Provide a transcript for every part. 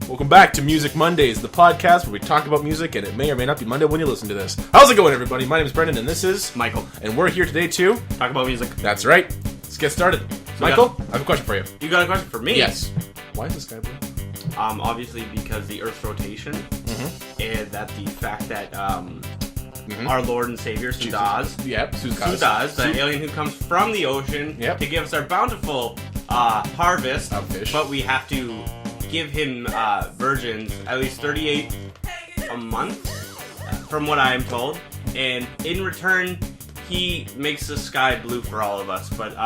Welcome back to Music Mondays, the podcast where we talk about music, and it may or may not be Monday when you listen to this. How's it going, everybody? My name is Brendan, and this is Michael. And we're here today to Talk about music. That's right. Let's get started. Michael, I have a question for you. You got a question for me? Yes. Why is the sky blue? Obviously because the Earth's rotation, and that the fact that our Lord and Savior Suzaz, Suzaz, the alien who comes from the ocean to give us our bountiful harvest of fish, but we have to give him virgins, at least 38 a month, from what I am told. And in return, he makes the sky blue for all of us. But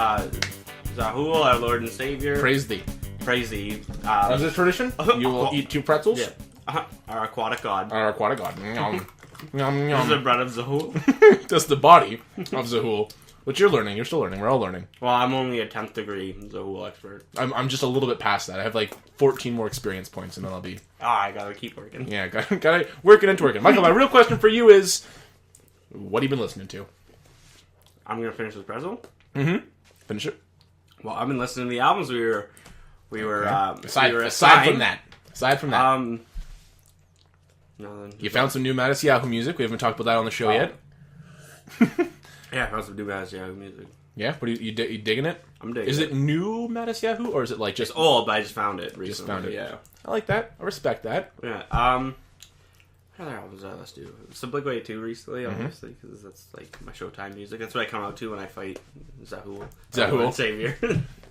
Zahul, our Lord and Savior, praise thee. Praise thee. As a tradition, you will eat 2 pretzels. Yeah. Our aquatic god. Our aquatic god. Yum. Yum, yum. This is the bread of Zahul. That's the body of Zahul. Which you're learning. You're still learning. We're all learning. Well, I'm only a 10th degree Zahul expert. I'm just a little bit past that. I have like 14 more experience points, and then I'll be... I gotta keep working. Yeah, gotta working into working. Michael, my real question for you is, what have you been listening to? I'm gonna finish this pretzel. Finish it. Well, I've been listening to the albums we were aside from that. No, you found some new Matisyahu music. We haven't talked about that on the show yet. Yeah, I found some new Matisyahu music. Yeah, what are you digging it? I'm digging it. Is it new Matisyahu, or is it like just it's old? But I just found it recently. Just found it. Yeah, I like that. I respect that. Yeah. What other albums did I listen to? Some Blink-182 recently, obviously, because that's like my Showtime music. That's what I come out to when I fight Zahul. Zahul. Savior.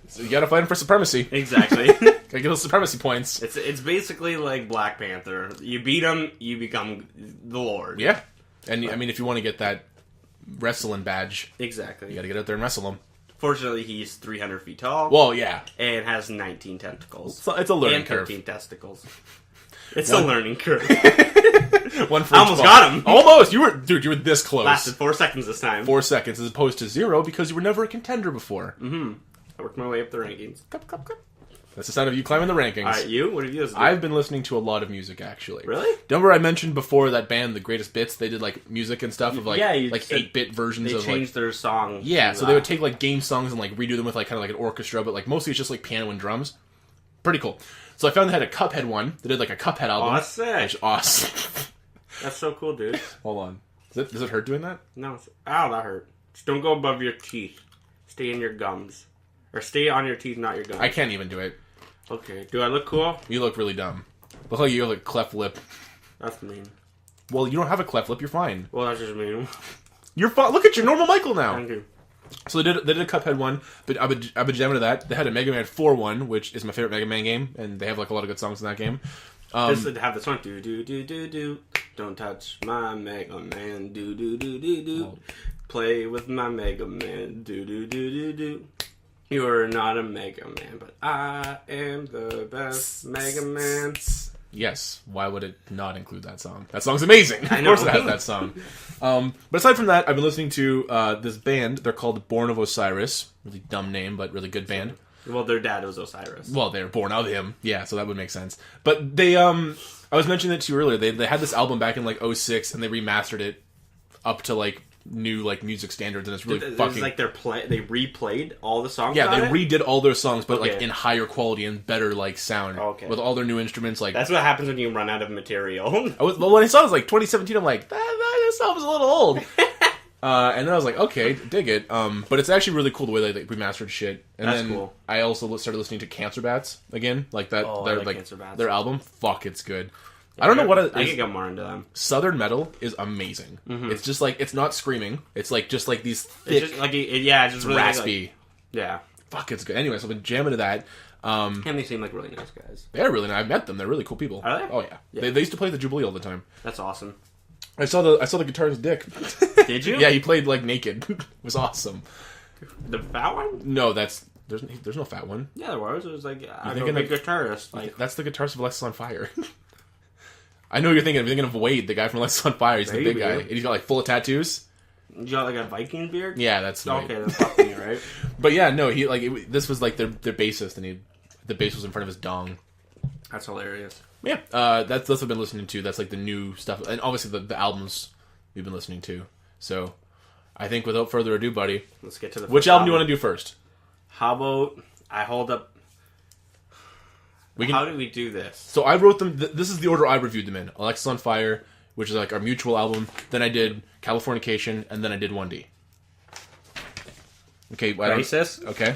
So you gotta fight him for supremacy. Exactly. Gotta get those supremacy points. It's basically like Black Panther. You beat him, you become the Lord. Yeah. And I mean, if you want to get that wrestling badge, exactly, you gotta get out there and wrestle him. Fortunately, he's 300 feet tall. Well, yeah. And has 19 tentacles. So it's a learning and curve. 13 testicles. It's a learning curve. One for I almost got him. Almost. You were this close. Lasted 4 seconds this time. 4 seconds as opposed to 0 because you were never a contender before. I worked my way up the rankings. That's the sign of you climbing the rankings. Alright, you? What have you listened to? I've been listening to a lot of music, actually. Really? Remember I mentioned before that band, The Greatest Bits? They did, like, music and stuff of, like, 8-bit versions of, They changed their song. Yeah, so they would take, like, game songs and, like, redo them with, like, kind of like an orchestra, but, like, mostly it's just, like, piano and drums. Pretty cool. So I found they had a Cuphead one. They did, like, a Cuphead album. Oh, that's sick. Which is awesome. That's so cool, dude. Hold on. Does it hurt doing that? No. Ow, that hurt. Just don't go above your teeth. Stay in your gums. Or stay on your teeth, not your gums. I can't even do it. Okay. Do I look cool? You look really dumb. Look like you have a cleft lip. That's mean. Well, you don't have a cleft lip. You're fine. Well, that's just mean. You're fine. Look at your normal Michael now. Thank you. So they did a Cuphead one, but I've been jamming to that. They had a Mega Man 4 one, which is my favorite Mega Man game, and they have like a lot of good songs in that game. Just to have this one, do do do do do, don't touch my Mega Man, do do do do do, play with my Mega Man, do do do do do. You're not a Mega Man, but I am the best Mega Man. Yes, why would it not include that song? That song's amazing. Of course it has that song. But aside from that, I've been listening to this band. They're called Born of Osiris. Really dumb name, but really good band. Well, their dad was Osiris. Well, they're born of him. Yeah, so that would make sense. But they, I was mentioning it to you earlier. They had this album back in like 2006, and they remastered it up to like new like music standards, and it's really fucking. It's like they replayed all the songs. Yeah, they redid all their songs, but like in higher quality and better like sound. Okay. With all their new instruments, like that's what happens when you run out of material. When I saw it was like 2017, I'm like, this album's a little old. And then I was like, okay, dig it. But it's actually really cool the way they remastered shit. And that's then cool. I also started listening to Cancer Bats again, like that. Oh, their, I like Cancer Bats. Their album, fuck, it's good. Yeah, I don't know what I can get more into them. Southern metal is amazing. It's just like it's not screaming. It's like just like these thick, it's just like it's just really raspy. Like, yeah, fuck, it's good. Anyway, so I've been jamming to that. And they seem like really nice guys. They're really nice. I've met them. They're really cool people. Are they? Oh yeah. They used to play the Jubilee all the time. That's awesome. I saw the guitarist's dick. Did you? Yeah, he played like naked. It was awesome. The fat one? No, there's no fat one. Yeah, there was. It was like I'm a big guitarist. Like that's the guitarist of Alexisonfire. I know you're thinking. You're thinking of Wade, the guy from Alexisonfire. He's the big guy, and he's got like full of tattoos. You got like a Viking beard? Yeah, that's right. Okay, that's fucking right. But yeah, no, he like this was like their bassist, and the bass was in front of his dong. That's hilarious. Yeah, that's what I've been listening to. That's like the new stuff, and obviously the albums we've been listening to. So, I think without further ado, buddy, let's get to the. Which album do you want to do first? How about I hold up? How do we do this? So I wrote them. This is the order I reviewed them in: Alexisonfire, which is like our mutual album. Then I did Californication, and then I did 1D. Okay, Racist. Okay.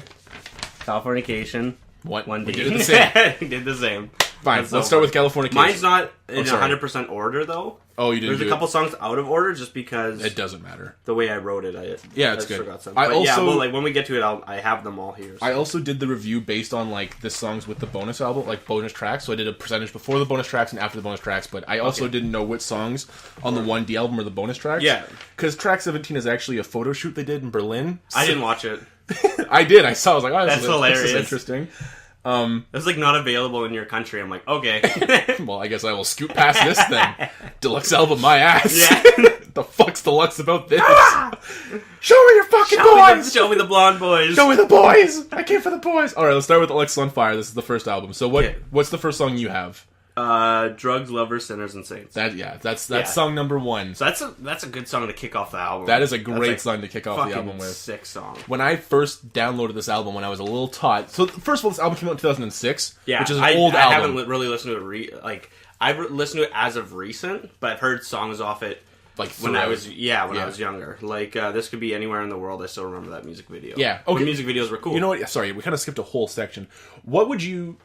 Californication. 1D. We did it the same. We did the same. Fine. Let's start with Californication. Mine's not in 100% order though. Oh, you didn't. There's a couple songs out of order just because it doesn't matter. The way I wrote it, it's good. Forgot some. Well, like when we get to it, I have them all here. So. I also did the review based on like the songs with the bonus album, like bonus tracks. So I did a percentage before the bonus tracks and after the bonus tracks. But I also didn't know which songs on the 1D album or the bonus tracks. Yeah, because track 17 is actually a photo shoot they did in Berlin. I didn't watch it. I did. I saw. I was like, oh, that's hilarious. This is interesting. It's like not available in your country. I'm like, okay. Well, I guess I will scoot past this then. Deluxe album, my ass. Yeah. The fuck's deluxe about this? Show me your fucking boys. Show me the blonde boys. Show me the boys. I came for the boys. All right, let's start with Alexisonfire. This is the first album. So what's the first song you have? Drugs, Lovers, Sinners, and Saints. That's song number 1. So that's a good song to kick off the album. That is a great song to kick off the album with. Sick song. When I first downloaded this album when I was a little tot. So first of all, this album came out in 2006, which is an old album. I haven't really listened to it. I've listened to it as of recent, but I've heard songs off it. Like when I was younger. Like This Could Be Anywhere in the World. I still remember that music video. Yeah. Okay. The music videos were cool. You know what? Sorry, we kind of skipped a whole section. What would you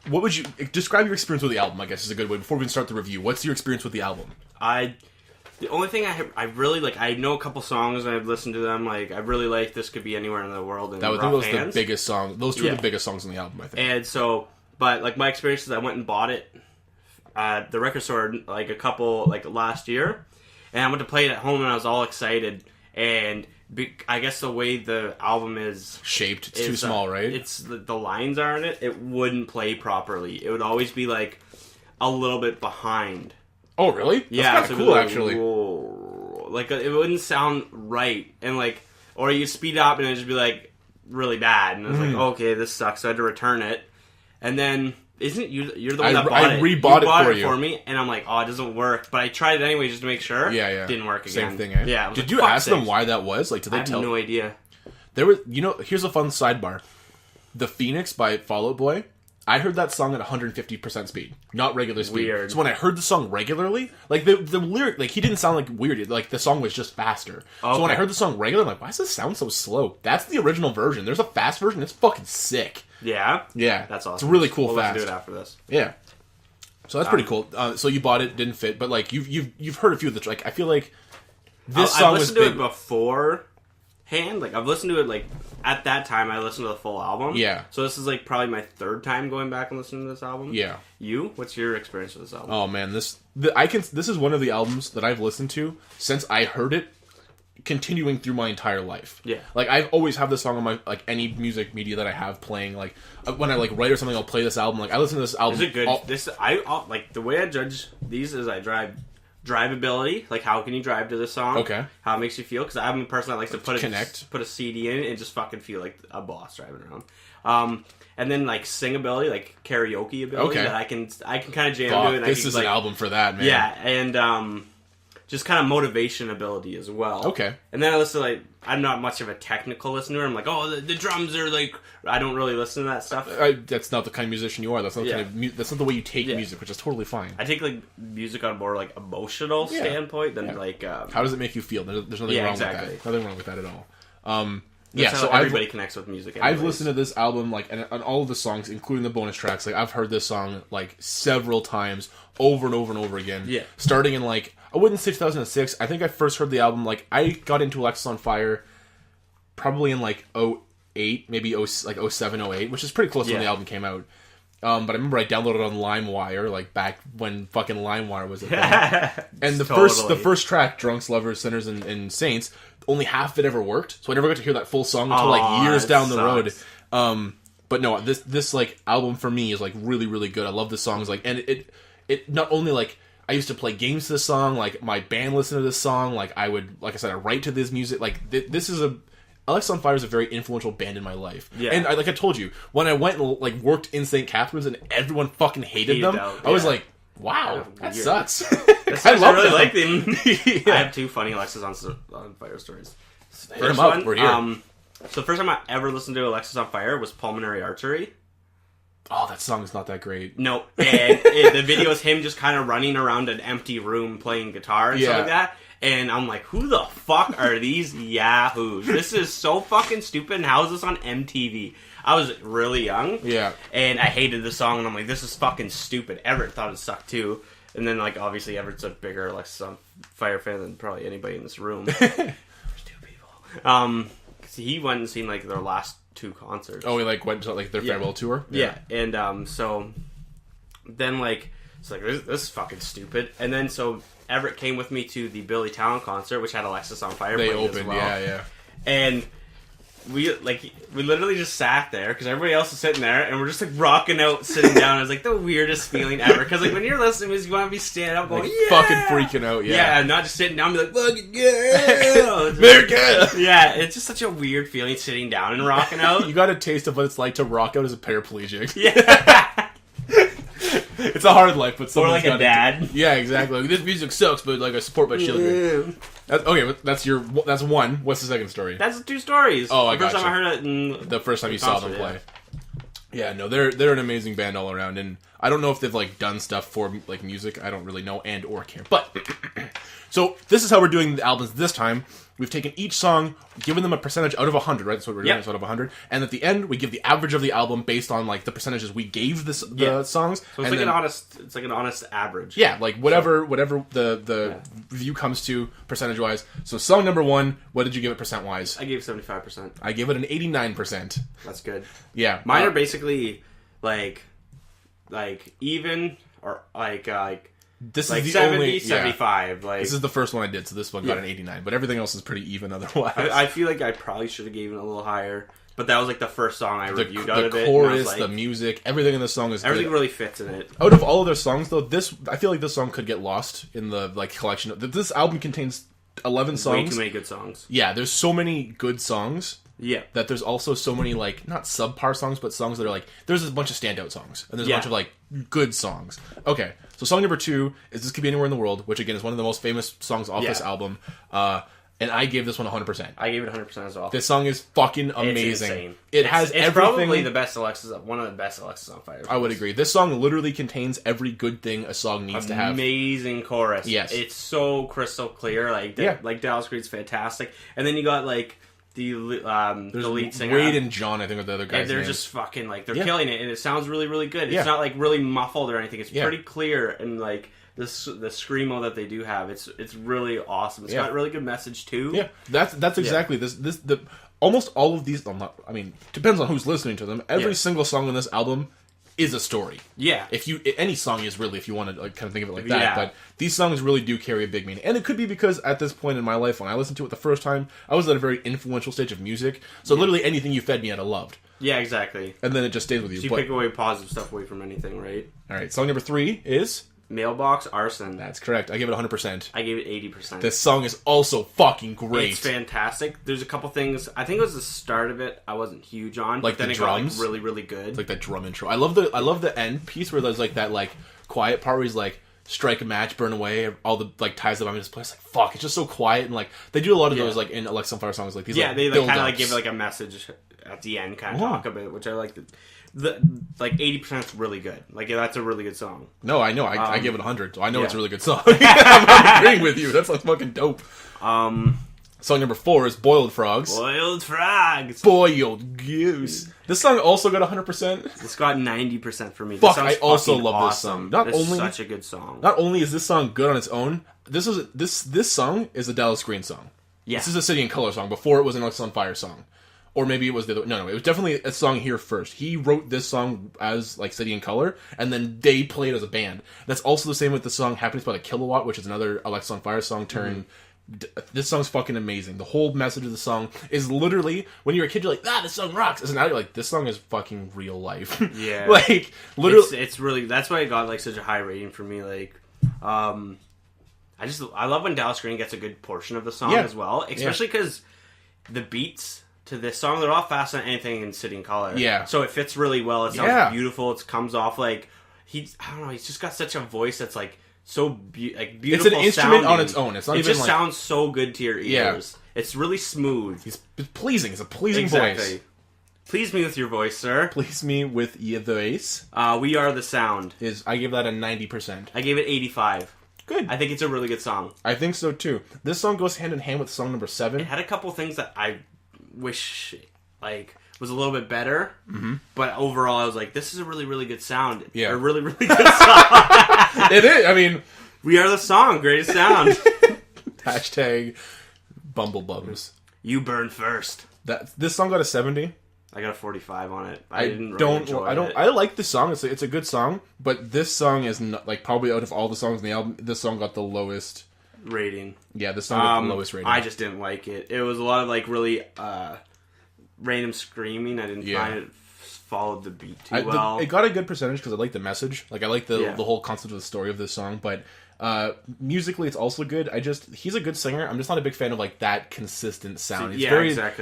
describe your experience with the album? I guess is a good way before we can start the review. What's your experience with the album? The only thing I really like, I know a couple songs and I've listened to them. Like I really like This Could Be Anywhere in the World and That was the biggest song. Those two are the biggest songs on the album, I think. And so, but like my experience is I went and bought it at the record store last year. And I went to play it at home, and I was all excited. And I guess the way the album is shaped, it's too small, right? It's the lines are in it. It wouldn't play properly. It would always be like a little bit behind. Oh, really? Yeah, that's kind of cool, actually. Like it wouldn't sound right, and or you speed up, and it'd just be like really bad. And I was like, okay, this sucks. So I had to return it, and then. Isn't you're the one that bought it? I rebought it for me, and I'm like, oh, it doesn't work. But I tried it anyway just to make sure. Yeah. Didn't work again. Same thing, eh? Yeah. Did you ask them why that was? Like, did they tell? I have no idea. There was, here's a fun sidebar. The Phoenix by Fall Out Boy, I heard that song at 150% speed, not regular speed. Weird. So when I heard the song regularly, like the lyric, like he didn't sound like weird. Like the song was just faster. Okay. So when I heard the song regularly, I'm like, why does this sound so slow? That's the original version. There's a fast version. It's fucking sick. Yeah? Yeah. That's awesome. It's really cool we'll fast. We'll do it after this. Yeah. So that's pretty cool. So you bought it, didn't fit, but like you've heard a few of the like I feel like this song was big. I've listened to it beforehand. Like I've listened to it like at that time I listened to the full album. Yeah. So this is like probably my third time going back and listening to this album. Yeah. What's your experience with this album? Oh man, this is one of the albums that I've listened to since I heard it, continuing through my entire life. Yeah. Like I've always have this song on my like any music media that I have playing. Like when I like write or something, I'll play this album. Like I listen to this album. Is it good? I like the way I judge these is I drivability. Like how can you drive to this song? Okay. How it makes you feel? Because I'm a person that likes to put a CD in and just fucking feel like a boss driving around. And then like singability, like karaoke ability that I can kind of jam to. And this is an album for that, man. Yeah, and just kind of motivation ability as well. Okay. And then I listen to I'm not much of a technical listener. I'm like, oh, the drums are like. I don't really listen to that stuff. That's not the kind of musician you are. That's not that's not the way you take music, which is totally fine. I take like music on more like emotional standpoint than like. How does it make you feel? There's nothing wrong with that. Nothing wrong with that at all. That's how everybody connects with music. Anyways. I've listened to this album and on all of the songs, including the bonus tracks. Like I've heard this song like several times, over and over and over again. Yeah. Starting in like I wouldn't say 2006. I think I first heard the album like I got into Alexisonfire probably in like 08, maybe 07, 08, which is pretty close when the album came out. But I remember I downloaded it on LimeWire, like back when fucking LimeWire was a thing. And the first track, Drunks, Lovers, Sinners, and Saints, only half of it ever worked. So I never got to hear that full song until like years down the road. But no, this like album for me is like really, really good. I love the songs, like, and it not only like I used to play games to this song, like my band listened to this song, like I would, like I said, I write to this music. Like this is Alexisonfire is a very influential band in my life. Yeah. And like I told you, when I went and like worked in St. Catharines and everyone fucking hated them, I was like, wow, that sucks. I really like them. I have two funny Alexisonfire stories. First one, we're here. So the first time I ever listened to Alexisonfire was Pulmonary Archery. Oh, that song is not that great. No, and the video is him just kind of running around an empty room playing guitar and stuff like that. And I'm like, who the fuck are these yahoos? This is so fucking stupid, and how is this on MTV? I was really young. Yeah. And I hated the song, and I'm like, this is fucking stupid. Everett thought it sucked too. And then, like, obviously Everett's a bigger Alexisonfire fan than probably anybody in this room. There's 2 people. 'Cause he went and seen, like, their last 2 concerts. Oh, he, like, went to, like, their farewell tour? Yeah. And, so, then, like, it's like, this is fucking stupid. And then, so, Everett came with me to the Billy Talent concert, which had Alexisonfire playing opened, as well. Yeah. And we literally just sat there because everybody else is sitting there, and we're just like rocking out, sitting down. It was like the weirdest feeling ever. Because like when you're listening, you want to be standing up, going, yeah, fucking freaking out, yeah, not just sitting down, and be like, fucking yeah, America. Yeah, it's just such a weird feeling sitting down and rocking out. You got a taste of what it's like to rock out as a paraplegic. Yeah. It's a hard life, but or like a dad. Yeah, exactly. Like, this music sucks, but like I support my children. Okay, that's one. What's the second story? That's 2 stories. Oh, the first time I heard it. The first time you saw them play. Yeah, no, they're an amazing band all around, and I don't know if they've like done stuff for like music. I don't really know and or care. But so this is how we're doing the albums this time. We've taken each song, given them a percentage out of 100, right? That's what we're doing, out of 100. And at the end, we give the average of the album based on like the percentages we gave the songs. So it's like an honest average. Yeah, like whatever the review comes to percentage-wise. So song number 1, what did you give it percent-wise? I gave 75%. I gave it an 89%. That's good. Yeah. Mine are basically like even or like this like is the 70, only 75. Like this is the first one I did, so this one got an 89. But everything else is pretty even otherwise. I feel like I probably should have given it a little higher, but that was like the first song I reviewed out of it. The chorus, the music, everything in the song is everything good. really fits in it. Out of all of their songs, though, I feel like this song could get lost in the like collection. This album contains 11 songs. Way too many good songs. Yeah, there's so many good songs. Yeah. That there's also so many, like, not subpar songs, but songs that are, like, there's a bunch of standout songs. And there's a bunch of, like, good songs. Okay, so song number 2 is This Could Be Anywhere in the World, which, again, is one of the most famous songs off this album. And I gave this one 100%. I gave it 100% as well. This song is fucking amazing. It's insane. It has it's everything. Probably the best one of the best Alexisonfire. I would agree. This song literally contains every good thing a song needs to have. Amazing chorus. Yes. It's so crystal clear. Like Dallas Green's fantastic. And then you got, like, the lead singer. Wade and John, I think, are the other guys. And they're just fucking, like, they're killing it. And it sounds really, really good. It's not, like, really muffled or anything. It's pretty clear. And, like, the screamo that they do have, it's really awesome. It's got a really good message, too. Yeah, that's exactly almost all of these, depends on who's listening to them. Every single song on this album is a story. Yeah. Any song is really, if you want to like, kind of think of it like that. Yeah. But these songs really do carry a big meaning. And it could be because at this point in my life, when I listened to it the first time, I was at a very influential stage of music. So literally anything you fed me, I'd have loved. Yeah, exactly. And then it just stays with you. So you pick away positive stuff away from anything, right? All right, song number 3 is... Mailbox Arson. That's correct. I give it 100%. I gave it 80%. This song is also fucking great. It's fantastic. There's a couple things. I think it was the start of it I wasn't huge on. Like but then the it drums? got, like, really, really good. It's like that drum intro. I love the end piece where there's like that like quiet part where he's like, strike a match, burn away, all the like ties that I'm in this place. Like, fuck, it's just so quiet. And like they do a lot of those like in Alexisonfire songs. Like these they like, kind of like give like a message at the end, kind of talk a bit, which I like. The like 80% is really good. Like that's a really good song. No, I know. I give it 100, so I know it's a really good song. I'm agreeing with you. That's like fucking dope. Song number 4 is Boiled Frogs. Boiled Frogs. Boiled Goose. This song also got 100%. This got 90% for me. Fuck, I also love this song. It's such a good song. Not only is this song good on its own, this song is a Dallas Green song. Yeah. This is a City and Color song before it was an Alexisonfire song. Or maybe it was the other... No, it was definitely a song here first. He wrote this song as, like, City and Color, and then they played as a band. That's also the same with the song Happiness by the Kilowatt, which is another Alexisonfire song turned... This song's fucking amazing. The whole message of the song is literally... When you're a kid, you're like, this song rocks! And now you're like, this song is fucking real life. Yeah. Like, literally... It's really... That's why it got, like, such a high rating for me. Like, I love when Dallas Green gets a good portion of the song as well. Especially because the beats... to this song, they're all faster than anything in City and Color. Yeah. So it fits really well. It sounds beautiful. It comes off like he's just got such a voice that's like so beautiful. It's an instrument on its own. It's not even just sounds so good to your ears. Yeah. It's really smooth. It's pleasing. It's a pleasing voice. Please me with your voice, sir. Please me with your voice. We Are the Sound. I give that a 90%. I gave it 85. Good. I think it's a really good song. I think so too. This song goes hand in hand with song number 7. It had a couple things that I wish was a little bit better, but overall I was like, this is a really, really good sound. Yeah. A really, really good song. It is. I mean, We Are the Song. Greatest sound. Hashtag Bumblebums. You Burn First. This song got a 70. I got a 45 on it. I like the song. It's a good song, but this song is not, like, probably out of all the songs in the album, this song got the lowest rating. Yeah, this song got the lowest rating. I just didn't like it. It was a lot of like really random screaming. I didn't find it followed the beat too well. It got a good percentage because I like the message. Like, I like the whole concept of the story of this song, but musically it's also good. He's a good singer. I'm just not a big fan of like that consistent sound. It's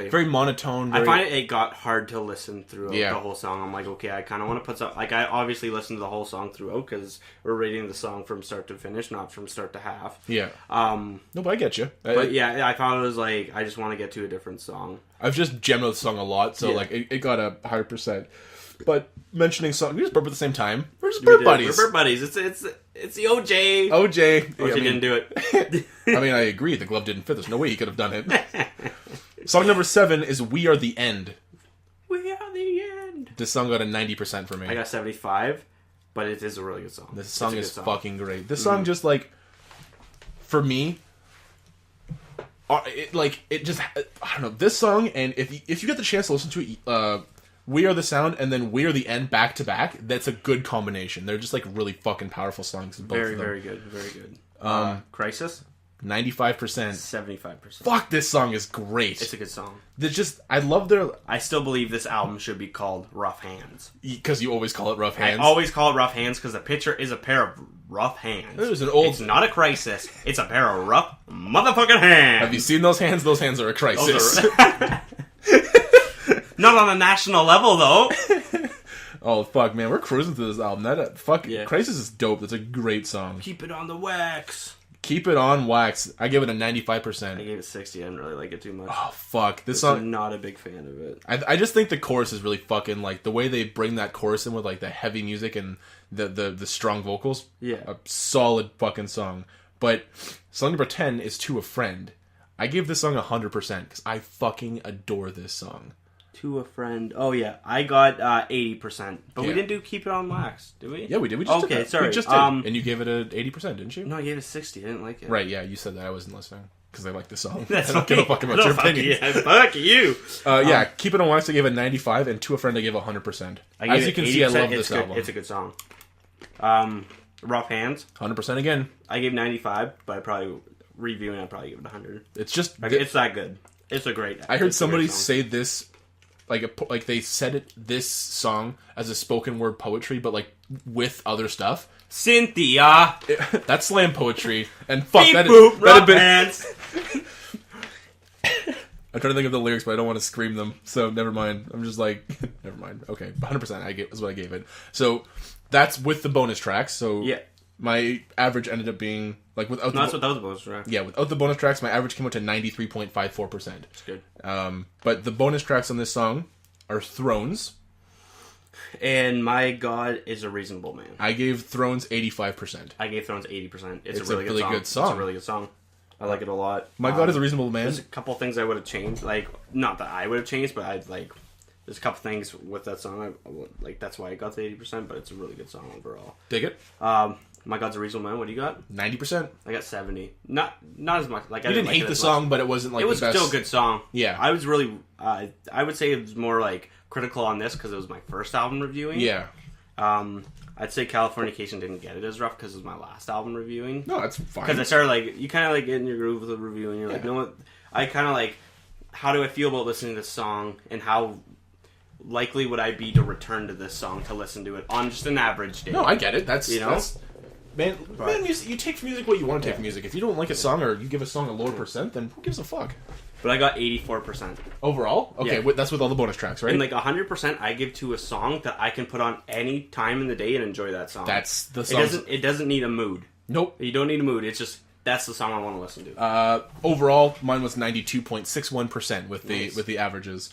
very monotone. I find it got hard to listen through the whole song. I'm like, okay, I kind of want to put some, like, I obviously listened to the whole song throughout because we're rating the song from start to finish, not from start to half. Yeah. No, but I get you. But I thought it was like, I just want to get to a different song. I've just jammed out the song a lot, so like it got a higher percent. But mentioning song, we just burp at the same time. We're just burp buddies. We're burp buddies. It's the OJ. OJ didn't do it. I mean, I agree. The glove didn't fit. There's no way he could have done it. Song number 7 is "We Are the End." We are the end. This song got a 90% for me. I got 75, but it is a really good song. This song is fucking great. This song just like, for me, I don't know. This song, and if you get the chance to listen to it, We Are the Sound and then We Are the End back to back, that's a good combination. They're just like really fucking powerful songs. Both of them. Very good. Very good. Crisis? 95%. 75%. Fuck, this song is great. It's a good song. I love their... I still believe this album should be called Rough Hands. Because you always call it Rough Hands? I always call it Rough Hands because the picture is a pair of rough hands. It's not a crisis. It's a pair of rough motherfucking hands. Have you seen those hands? Those hands are a crisis. Not on a national level, though. Oh, fuck, man. We're cruising through this album. Crisis is dope. That's a great song. Keep it on the wax. Keep it on wax. I give it a 95%. I gave it 60. I didn't really like it too much. Oh, fuck. This song... I'm not a big fan of it. I just think the chorus is really fucking, like, the way they bring that chorus in with, like, the heavy music and the strong vocals. Yeah. A solid fucking song. But song number 10 is To a Friend. I gave this song 100% because I fucking adore this song. To a Friend. Oh, yeah. I got 80%. But we didn't do Keep It On Wax, did we? Yeah, we did. We just did that. Sorry. We just did. And you gave it an 80%, didn't you? No, I gave it 60. I didn't like it. Right, yeah. You said that. I wasn't listening. Because I like the song. That's I don't give a fuck about your opinion. Yeah, fuck you. Keep It On Wax I gave a 95, and To a Friend I gave 100%. As you can see, I love this album. It's a good song. Rough Hands. 100% again. I gave 95, but I'd probably give it 100. It's just... It's that good. It's a great... I heard somebody say this... Like they said this song as a spoken word poetry, but like with other stuff. Cynthia, that's slam poetry, and fuck beep, that. Boop, That'd been. Hands. I'm trying to think of the lyrics, but I don't want to scream them, so never mind. I'm just like, never mind. Okay, 100%. Is what I gave it. So that's with the bonus tracks. So yeah. My average ended up being like without. No, that's what that was the bonus track. Yeah, without the bonus tracks, my average came out to 93.54%. That's good. But the bonus tracks on this song are Thrones, and My God Is a Reasonable Man. I gave Thrones 85%. I gave Thrones 80%. It's a really good song. It's a really good song. I like it a lot. My God Is a Reasonable Man. There's a couple things I would have changed. Like, not that I would have changed, but I'd like. There's a couple things with that song. That's why I got the 80%, but it's a really good song overall. Dig it. My God's a Reasonable Man. What do you got? 90%. I got 70. Not as much. Like, you didn't hate the song, but it wasn't like it was still a good song. Yeah, I was really. I would say it was more like critical on this because it was my first album reviewing. Yeah. I'd say Californication didn't get it as rough because it was my last album reviewing. No, that's fine. Because I started like you kind of like get in your groove with the review and you're like, you know what? I kind of like. How do I feel about listening to this song and how likely would I be to return to this song to listen to it on just an average day? No, I get it. That's That's, Man, you take from music what you want to take from music. If you don't like a song or you give a song a lower percent, then who gives a fuck? But I got 84%. Overall? Okay, that's with all the bonus tracks, right? And like 100% I give to a song that I can put on any time in the day and enjoy that song. That's the song. It doesn't need a mood. Nope. You don't need a mood. It's just, that's the song I want to listen to. Overall, mine was 92.61% with the averages.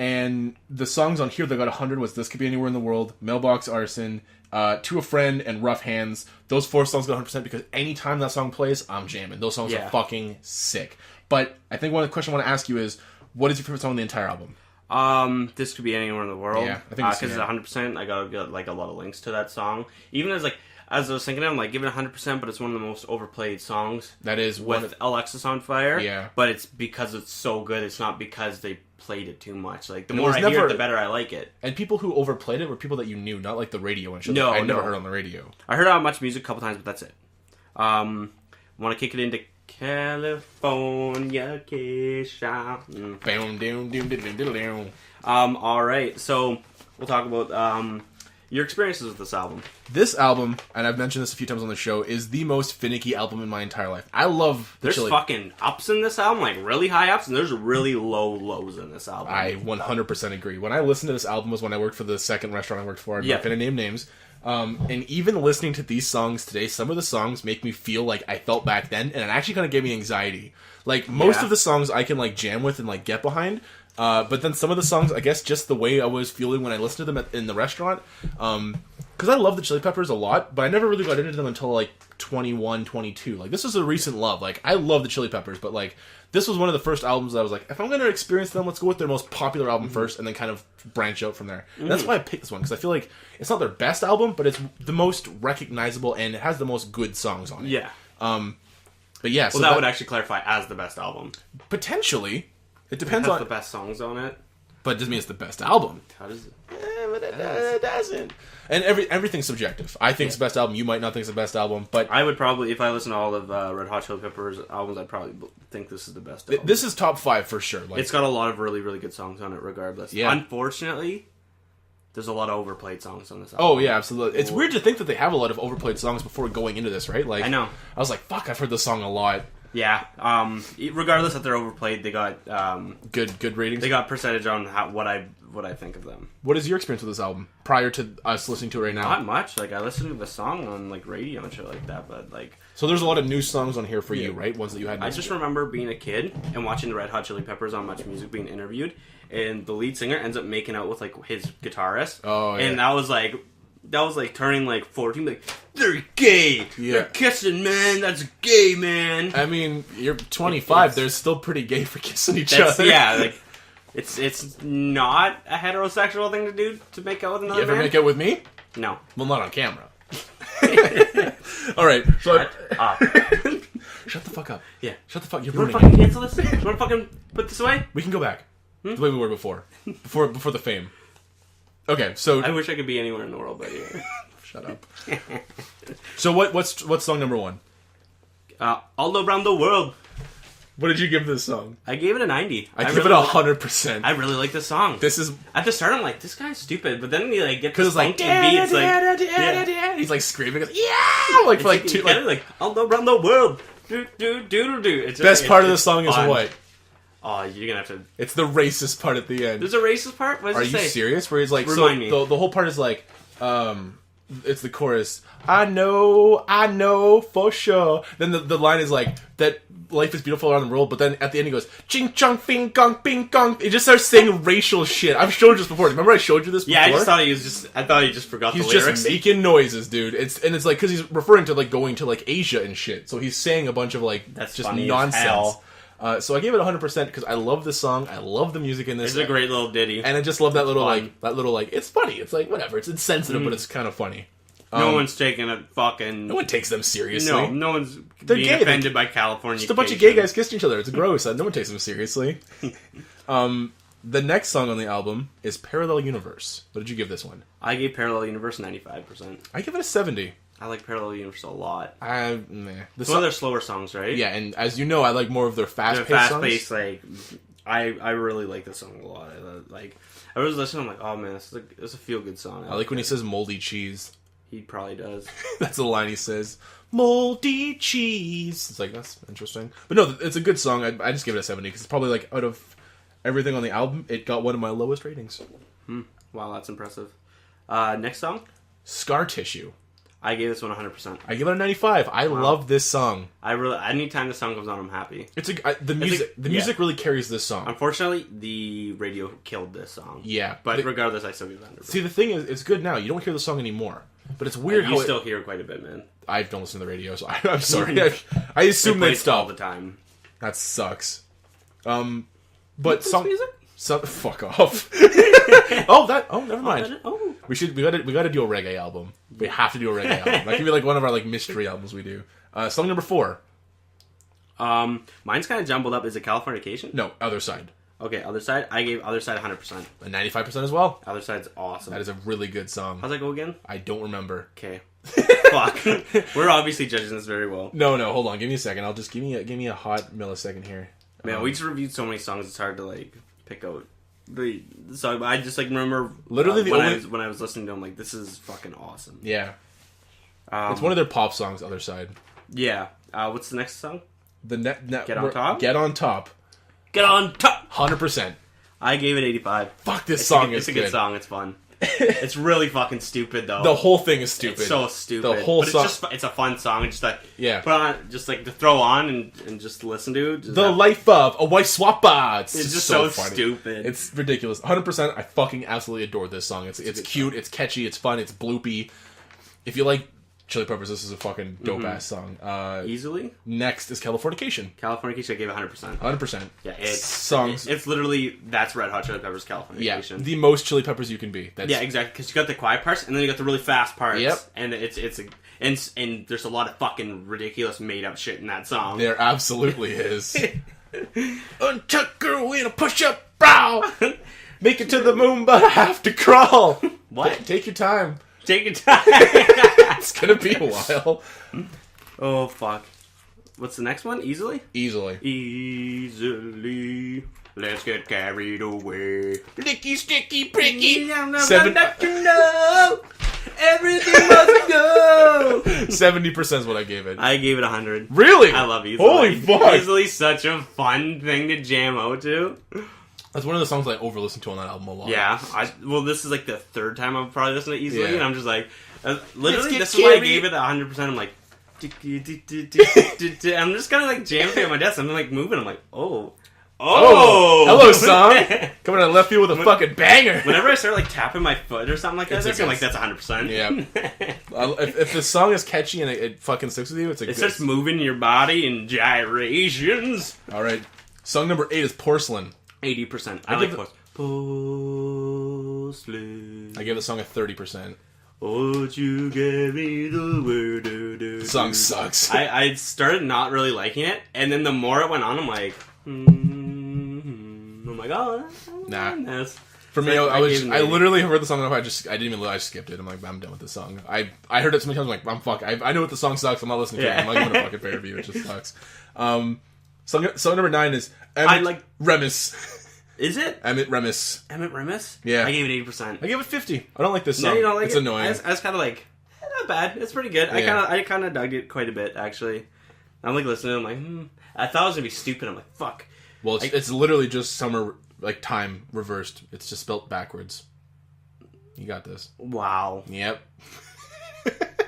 And the songs on here that got 100 was This Could Be Anywhere in the World, Mailbox Arson, To a Friend, and Rough Hands. Those 4 songs got 100% because anytime that song plays, I'm jamming. Those songs are fucking sick. But I think one of the questions I want to ask you is, what is your favorite song on the entire album? This Could Be Anywhere in the World. Yeah, I think because it's 100%. I gotta get like a lot of links to that song. Even as I was thinking, I'm like, give it 100%, but it's one of the most overplayed songs. That is with Alexisonfire. Yeah, but it's because it's so good. It's not because they played it too much. Like the more I hear it, the better I like it. And people who overplayed it were people that you knew, not like the radio and shit. No, I never heard on the radio. I heard on Much Music a couple times, but that's it. Want to kick it into California Cation. All right, so we'll talk about your experiences with this album. This album, and I've mentioned this a few times on the show, is the most finicky album in my entire life. I love There's fucking ups in this album, like really high ups, and there's really low lows in this album. I 100% agree. When I listened to this album was when I worked for the second restaurant I worked for. I'm not going to name names. And even listening to these songs today, some of the songs make me feel like I felt back then, and it actually kind of gave me anxiety. Like, most of the songs I can, like, jam with and, like, get behind. But then some of the songs, I guess just the way I was feeling when I listened to them in the restaurant. Because I love the Chili Peppers a lot, but I never really got into them until, like, 21, 22. Like, this was a recent love. Like, I love the Chili Peppers, but, like, this was one of the first albums that I was like, if I'm going to experience them, let's go with their most popular album first, and then kind of branch out from there. And that's why I picked this one, because I feel like it's not their best album, but it's the most recognizable, and it has the most good songs on it. Yeah. But yeah, so that would actually clarify as the best album. Potentially. It depends it on the best songs on it. But it doesn't mean it's the best album. How does it? But it doesn't. And everything's subjective. I think it's the best album. You might not think it's the best album, but I would probably, if I listen to all of Red Hot Chili Peppers albums, I'd probably think this is the best album. This is top 5 for sure. Like, it's got a lot of really, really good songs on it, regardless. Yeah. Unfortunately, there's a lot of overplayed sons on this album. Oh yeah, absolutely. It's weird to think that they have a lot of overplayed songs before going into this, right? Like, I know. I was like, fuck, I've heard this song a lot. Yeah. Regardless if they're overplayed, they got good ratings. They got percentage on what I think of them. What is your experience with this album prior to us listening to it right now? Not much. Like, I listened to the song on like radio and shit like that, but like. So there's a lot of new songs on here for you, right? Ones that you had. I just remember being a kid and watching the Red Hot Chili Peppers on Much Music being interviewed, and the lead singer ends up making out with like his guitarist. Oh yeah. And that was like turning like 14, like, they're gay. Yeah. They're kissing, man. That's gay, man. I mean, you're 25. They're still pretty gay for kissing each other. Yeah, like, it's not a heterosexual thing to do to make out with another man. You ever make out with me? No. Well, not on camera. All right. So Shut up. Shut the fuck up. Yeah. Shut the fuck. You're you want to ruining fucking cancel this? You want to fucking put this away? We can go back. The way we were before the fame. Okay, so I wish I could be anywhere in the world but here. Shut up. So what's song number 1? All Around the World. What did you give this song? I gave it a 90. I give it 100%. I really like this song. This is at the start I'm like, this guy's stupid, but then you like get this funky beat. It's like he's like screaming, yeah, like for like 2 like all around the world. Do. It's best part of the song is what? Oh, you're gonna have to. It's the racist part at the end. There's a racist part. What does it say? Are you serious? Where he's like, remind me. The whole part is like, it's the chorus. I know for sure. Then the line is like that. Life is beautiful around the world, but then at the end he goes ching chong fing gong bing gong. He just starts saying racial shit. I've showed you this before. Remember I showed you this before? Yeah, I thought he just forgot the lyrics. He's just making noises, dude. It's like because he's referring to like going to like Asia and shit. So he's saying a bunch of like that's just funny nonsense. So I gave it 100% because I love this song. I love the music in this. It's a great little ditty, and I just love that little like it's funny. It's like whatever. It's insensitive, but it's kind of funny. No one's taking it fucking. No one takes them seriously. No one's being offended by California. Just a bunch of gay guys kissing each other. It's gross. No one takes them seriously. The next song on the album is Parallel Universe. What did you give this one? I gave Parallel Universe 95%. I give it a 70. I like Parallel Universe a lot. It's one of their slower songs, right? Yeah, and as you know, I like more of their fast-paced songs. Like, I really like this song a lot. I was listening, I'm like, oh man, this is a feel-good song. I like when he says moldy cheese. He probably does. That's the line he says. Moldy cheese. It's like, that's interesting. But no, it's a good song. I just give it a 70 because it's probably like out of everything on the album, it got one of my lowest ratings. Wow, that's impressive. Next song? Scar Tissue. I gave this one 100%. I give it a 95. I love this song. Anytime the song comes on, I'm happy. The music really carries this song. Unfortunately, the radio killed this song. Yeah. But regardless, I still give it 100%. See, the thing is, it's good now. You don't hear the song anymore. But it's weird how you still hear it quite a bit, man. I don't listen to the radio, so I'm sorry. I assume they stop all the time. That sucks. But song music? Fuck off. Never mind. We gotta do a reggae album. We have to do a reggae album. That could be like one of our like mystery albums we do. Song number 4. Mine's kind of jumbled up. Is it Californication? No, Other Side. Okay, Other Side. I gave Other Side 100%. A 95% as well. Other Side's awesome. That is a really good song. How's that go again? I don't remember. Okay. Fuck. We're obviously judging this very well. No, hold on. Give me a second. I'll just give me a hot millisecond here. Man, we just reviewed so many songs. It's hard to like pick out the song. I just like remember literally when I was listening to them, like this is fucking awesome. Yeah. It's one of their pop songs. Other Side. Yeah. What's the next song? Get on Top. Get on Top. Get on Top. 100%. I gave it 85. Fuck, this song is good. It's a good song. It's fun. It's really fucking stupid though. The whole thing is stupid. It's so stupid. The whole song. It's a fun song. It's just like put on, just like to throw on and just listen to. Life of a Wife Swapper. It's just so stupid. It's ridiculous. 100%. I fucking absolutely adore this song. It's cute. It's catchy. It's fun. It's bloopy. If you like Chili Peppers, this is a fucking dope ass song. Easily. Next is Californication. Californication, I gave 100%. 100%. Yeah, it's literally that's Red Hot Chili Peppers Californication. Yeah, the most Chili Peppers you can be. Yeah, exactly. Because you got the quiet parts, and then you got the really fast parts. Yep. And and there's a lot of fucking ridiculous made up shit in that song. There absolutely is. Untuck girl in a push up brow. Make it to the moon, but I have to crawl. What? Take your time. Take your time. It's gonna be a while. Oh fuck! What's the next one? Easily. Let's get carried away. Licky, sticky, pricky. Everything must go. 70% is what I gave it. I gave it 100. Really? I love Easily. Holy fuck! Easily's such a fun thing to jam out to. That's one of the songs I over-listen to on that album a lot. Yeah. This is like the third time I've probably listened to Easily, and I'm just like, literally, this is carried. why I gave it 100%. I'm like, I'm just kind of like jamming at my desk. I'm like moving. I'm like, oh, hello, song. Coming out of left field with a fucking banger. Whenever I start like tapping my foot or something like that, I'm like, that's 100%. Yeah. If the song is catchy and it fucking sticks with you, it starts moving your body in gyrations. All right. Song number 8 is Porcelain. 80%. I like Porcelain. I give the song a 30%. Won't you give me the word? The song sucks. I started not really liking it, and then the more it went on, I'm like, oh my god. Nah. For me, I literally heard the song enough. I didn't even. I skipped it. I'm like, I'm done with this song. I heard it so many times. I'm like, I know what the song sucks. I'm not listening to it. I'm not giving a fucking fair review. It just sucks. Song number 9 is Remus. Is it? Emmett Remus. Emmett Remus? Yeah. I gave it 80%. I gave it 50. I don't like this song. No, you don't like it's it? Annoying. I was kind of like, not bad. It's pretty good. Yeah. I kind of dug it quite a bit, actually. I'm like listening. I'm like, I thought it was going to be stupid. I'm like, fuck. Well, it's literally just summer, like time reversed. It's just spelt backwards. You got this. Wow. Yep.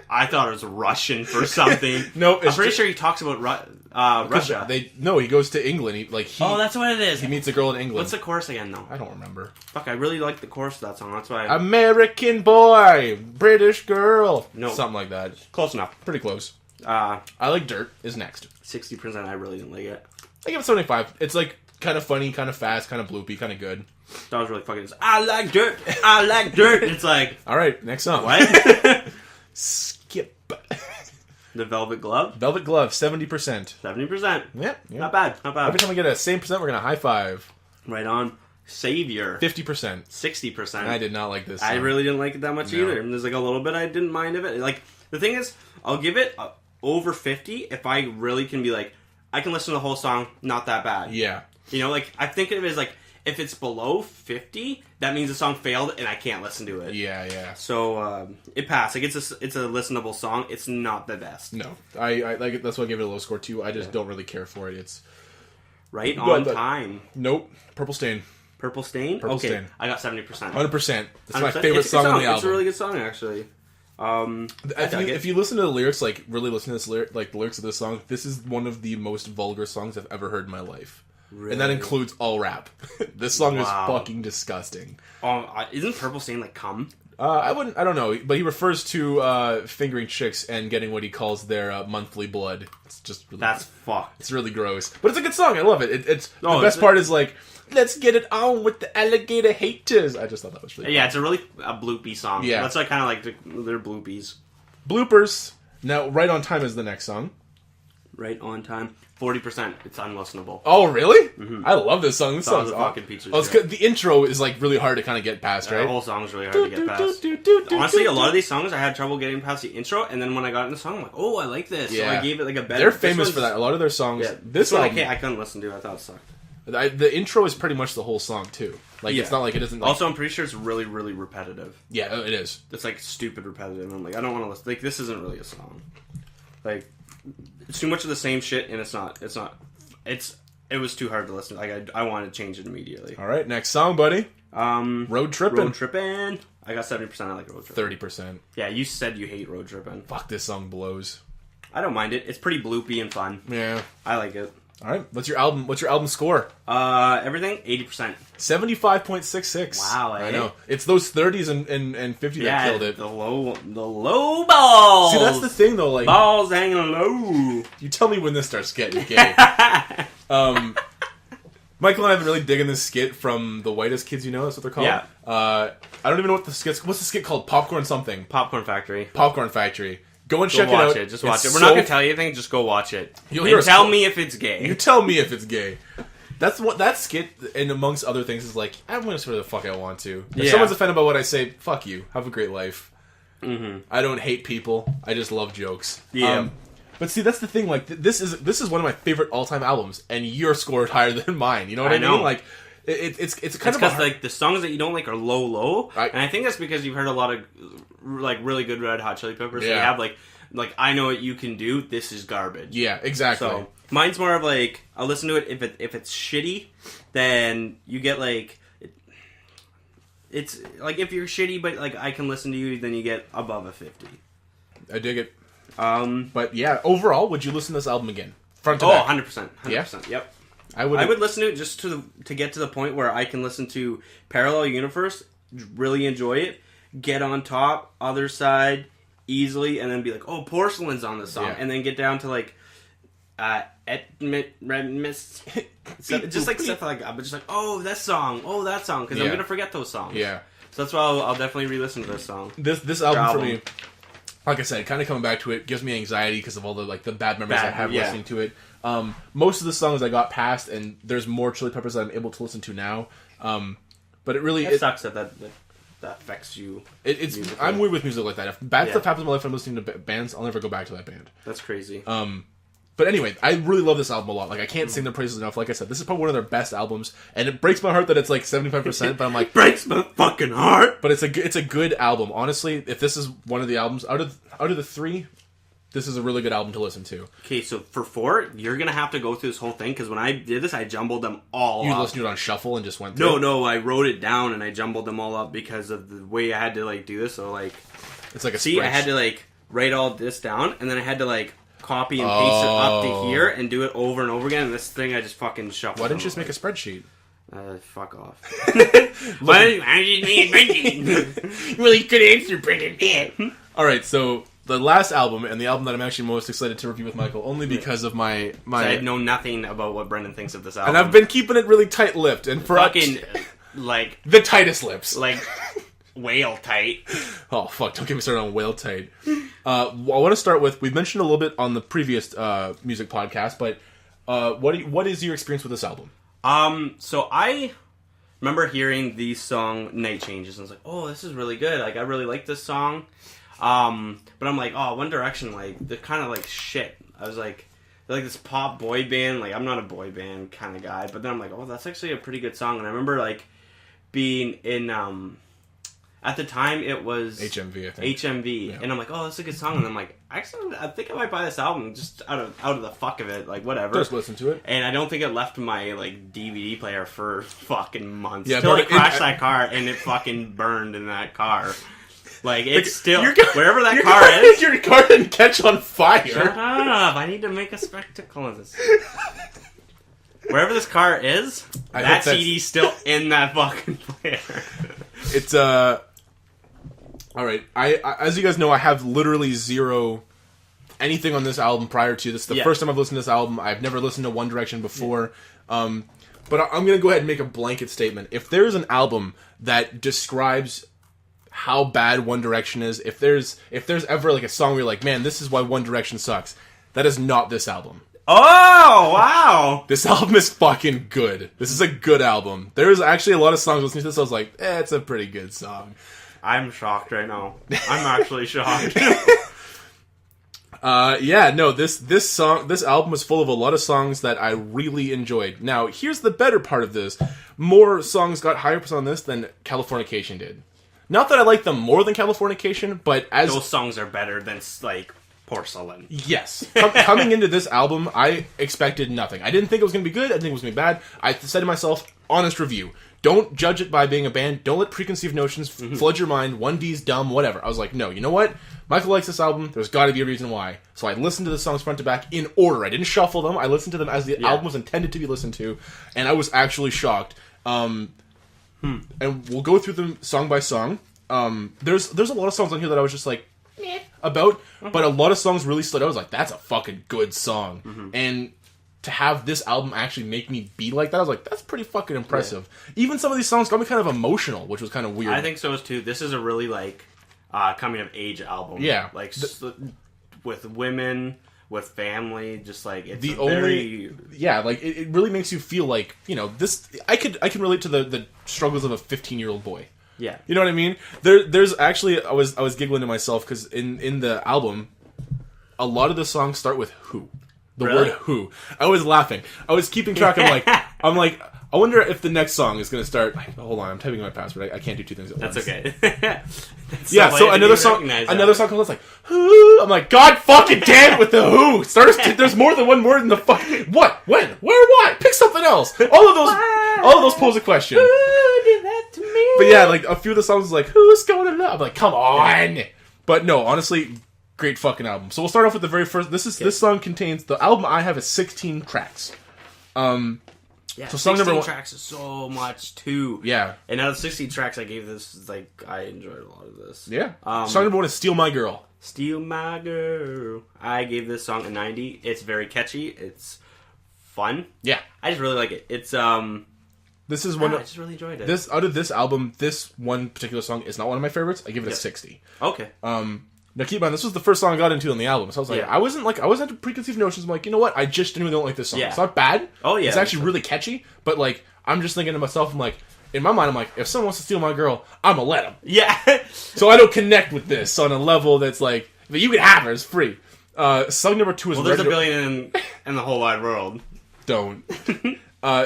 I thought it was Russian for something. No, I'm pretty sure he talks about Russia. He goes to England. Oh, that's what it is. He meets a girl in England. What's the chorus again, though? I don't remember. Fuck, I really like the chorus of that song. That's why. American boy, British girl. No, something like that. Close enough. Pretty close. I like Dirt is next. 60%. I really didn't like it. I give it 75. It's like kind of funny, kind of fast, kind of bloopy, kind of good. That was really fucking. I like dirt. I like dirt. It's like. All right, next song. What? Skip. The Velvet Glove. Velvet Glove, 70%. 70%. Yep. Not bad. Not bad. Every time we get a same percent, we're gonna high five. Right on. Savior. 50%. 60%. I did not like this song. I really didn't like it that much either. And there's like a little bit I didn't mind of it. Like the thing is, I'll give it over 50 if I really can be like, I can listen to the whole song, not that bad. Yeah. You know, like I think of it as like if it's below 50, that means the song failed and I can't listen to it. Yeah. So it passed. Like it's a listenable song. It's not the best. No, I like it. That's why I gave it a low score too. I just don't really care for it. It's right on time. Nope. Purple Stain. Purple Stain. Purple Stain. I got 70%. 100%. That's my favorite song on the album. It's a really good song, actually. If you listen to the lyrics, like really listen to this the lyrics of this song, this is one of the most vulgar songs I've ever heard in my life. Really? And that includes all rap. This song is fucking disgusting. Isn't Purple saying like "cum"? I don't know, but he refers to fingering chicks and getting what he calls their monthly blood. It's just really, that's fucked. It's really gross, but it's a good song. I love it. The best part is like, let's get it on with the alligator haters. I just thought that was really it's a really bloopy song. Yeah, that's kind of like their bloopies. Bloopers. Now, Right on Time is the next song. Right on Time. 40%. It's unlistenable. Oh, really? Mm-hmm. I love this song. This song's a fucking piece of shit. The intro is like really hard to kind of get past, right? The whole song's really hard to get past. Honestly, a lot of these songs I had trouble getting past the intro, and then when I got in the song, I'm like, oh, I like this. Yeah. So I gave it like a better... They're famous for that. A lot of their songs... Yeah, this one I couldn't listen to. I thought it sucked. The intro is pretty much the whole song, too. Like, it's not like it isn't... Like... Also, I'm pretty sure it's really, really repetitive. Yeah, it is. It's like stupid repetitive. I'm like, I don't want to listen... Like, this isn't really a song. Like, it's too much of the same shit, and it's not... It was too hard to listen. Like I wanted to change it immediately. All right, next song, buddy. Road Trippin'. Road Trippin'. I got 70%. I like Road Trippin'. 30%. Yeah, you said you hate Road Trippin'. Fuck, this song blows. I don't mind it. It's pretty bloopy and fun. Yeah, I like it. All right, what's your album score? Everything 80%. 75.66. Wow, I know. It's those 30s and 50s that killed it. The low balls. See, that's the thing though. Like balls hanging low. You tell me when this starts getting gay. Michael and I have been really digging this skit from The Whitest Kids You Know. That's what they're called. Yeah. I don't even know what the skit's... What's the skit called? Popcorn something. Popcorn Factory. Popcorn Factory. Go and check it out. Just watch it. We're not going to tell you anything. Just go watch it. Tell me if it's gay. You tell me if it's gay. That's what that skit, and amongst other things, is like, I'm going to swear the fuck I want to. If someone's offended by what I say, fuck you. Have a great life. Mm-hmm. I don't hate people. I just love jokes. Yeah. But see, that's the thing. Like, this is one of my favorite all-time albums, and your score is higher than mine. You know what I mean? Like, it's kind of because like the songs that you don't like are low, and I think that's because you've heard a lot of like really good Red Hot Chili Peppers. Yeah. So you have like I Know What You Can Do. This is garbage. Yeah, exactly. So mine's more of like I'll listen to it if it's shitty, then you get like it's like if you're shitty, but like I can listen to you, then you get above a 50. I dig it. But yeah, overall, would you listen to this album again? Front to back? 100%. 100%. Yeah? Yep. I would listen to it just to get to the point where I can listen to Parallel Universe, really enjoy it, get on top, Other Side, easily, and then be like, oh, Porcelain's on this song, and then get down to like, just like stuff like that, but just like, oh, that song, because I'm gonna forget those songs. Yeah. So that's why I'll definitely re-listen to this song. This album for me, like I said, kind of coming back to it gives me anxiety because of all the the bad memories I have listening to it. Most of the songs I got past, and there's more Chili Peppers that I'm able to listen to now. But it really sucks that affects you. I'm weird with music like that. If bad stuff happens in my life, I'm listening to bands, I'll never go back to that band. That's crazy. But anyway, I really love this album a lot. Like, I can't sing their praises enough. Like I said, this is probably one of their best albums, and it breaks my heart that it's like 75%. But I'm like, breaks my fucking heart. But it's a good album. Honestly, if this is one of the albums out of the three, this is a really good album to listen to. Okay, so for 4, you're gonna have to go through this whole thing because when I did this, I jumbled them all up. You listened to it on shuffle and just went through. No, I wrote it down and I jumbled them all up because of the way I had to do this. So it's like I had to write all this down and then I had to copy and paste it up to here and do it over and over again. And this thing I just fucking shuffled. Why didn't you just make a spreadsheet? Fuck off. Why did you make a spreadsheet? Really good answer, Brendan. All right, so the last album and the album that I'm actually most excited to review with Michael, only because of my I know nothing about what Brendan thinks of this album, and I've been keeping it really tight-lipped and for fucking the tightest lips, whale tight. Oh fuck! Don't get me started on whale tight. I want to start with, we mentioned a little bit on the previous music podcast, but what is your experience with this album? So I remember hearing the song Night Changes and I was like, oh, this is really good. I really like this song. But I'm like, oh, One Direction, they're kind of shit. I was like, they're this pop boy band. I'm not a boy band kind of guy. But then I'm like, oh, that's actually a pretty good song. And I remember being in, at the time it was HMV, I think. HMV. Yeah. And I'm like, oh, that's a good song. And I'm like, actually, I think I might buy this album just out of the fuck of it. Whatever. Just listen to it. And I don't think it left my DVD player for fucking months. Yeah, until I crashed that car and it fucking burned in that car. Like, it's still... wherever that car is... Your car didn't catch on fire. Shut up. I need to make a spectacle of this. Wherever this car is, that CD's still in that fucking player. It's, Alright, I as you guys know, I have literally zero... anything on this album prior to this. The first time I've listened to this album. I've never listened to One Direction before. But I'm going to go ahead and make a blanket statement. If there's an album that describes how bad One Direction is, if there's ever like a song where you're like, man, this is why One Direction sucks, that is not this album. Oh, wow! This album is fucking good. This is a good album. There's actually a lot of songs listening to this, I was like, it's a pretty good song. I'm shocked right now. I'm actually shocked. This album was full of a lot of songs that I really enjoyed. Now, here's the better part of this. More songs got higher percent on this than Californication did. Not that I like them more than Californication, but as... those songs are better than, like, Porcelain. Yes. Coming into this album, I expected nothing. I didn't think it was going to be good. I didn't think it was going to be bad. I said to myself, honest review. Don't judge it by being a band. Don't let preconceived notions flood your mind. 1D's dumb, whatever. I was like, no, you know what? Michael likes this album. There's got to be a reason why. So I listened to the songs front to back in order. I didn't shuffle them. I listened to them as the album was intended to be listened to. And I was actually shocked. And we'll go through them song by song. There's a lot of songs on here that I was just like, meh, about. But a lot of songs really stood out. I was like, that's a fucking good song. And... to have this album actually make me be like that, I was like, that's pretty fucking impressive. Yeah. Even some of these songs got me kind of emotional, which was kind of weird. I think so too. This is a really, like, coming of age album. Yeah. Like, with women, with family, just like, it's it really makes you feel like, you know, this, I can relate to the struggles of a 15-year-old boy. Yeah. You know what I mean? There's actually, I was giggling to myself, because in the album, a lot of the songs start with who. The word who. I was laughing. I was keeping track. I'm like, I wonder if the next song is going to start. Hold on, I'm typing my password. I can't do two things at once. That's okay. So another song comes like, who? I'm like, God fucking damn it with the who. There's more than one word in the fucking. What? When? Where? Why? Pick something else. All of those pose a question. Who did that to me? But yeah, like a few of the songs was like, who's going to love? I'm like, come on. But no, honestly. Great fucking album. So we'll start off with the very first. This song contains the album I have is 16 tracks. So song number 1 tracks is so much too. Yeah. And out of 16 tracks I gave this, like, I enjoyed a lot of this. Yeah. Song number 1 is Steal My Girl. Steal My Girl. I gave this song a 90. It's very catchy. It's fun. Yeah. I just really like it. It's this is one. I just really enjoyed it. Out of this album, this one particular song is not one of my favorites. I give it a 60. Okay. Now keep in mind, this was the first song I got into on the album, so I was like, I wasn't preconceived notions. I'm like, you know what? I just genuinely don't like this song. Yeah. It's not bad. Oh yeah, it's actually really catchy. But like, I'm just thinking to myself, I'm like, in my mind, I'm like, if someone wants to steal my girl, I'm gonna let them. Yeah. So I don't connect with this on a level that's like, but you can have her. It's free. Song number 2 is. Well, there's a billion in the whole wide world. Don't.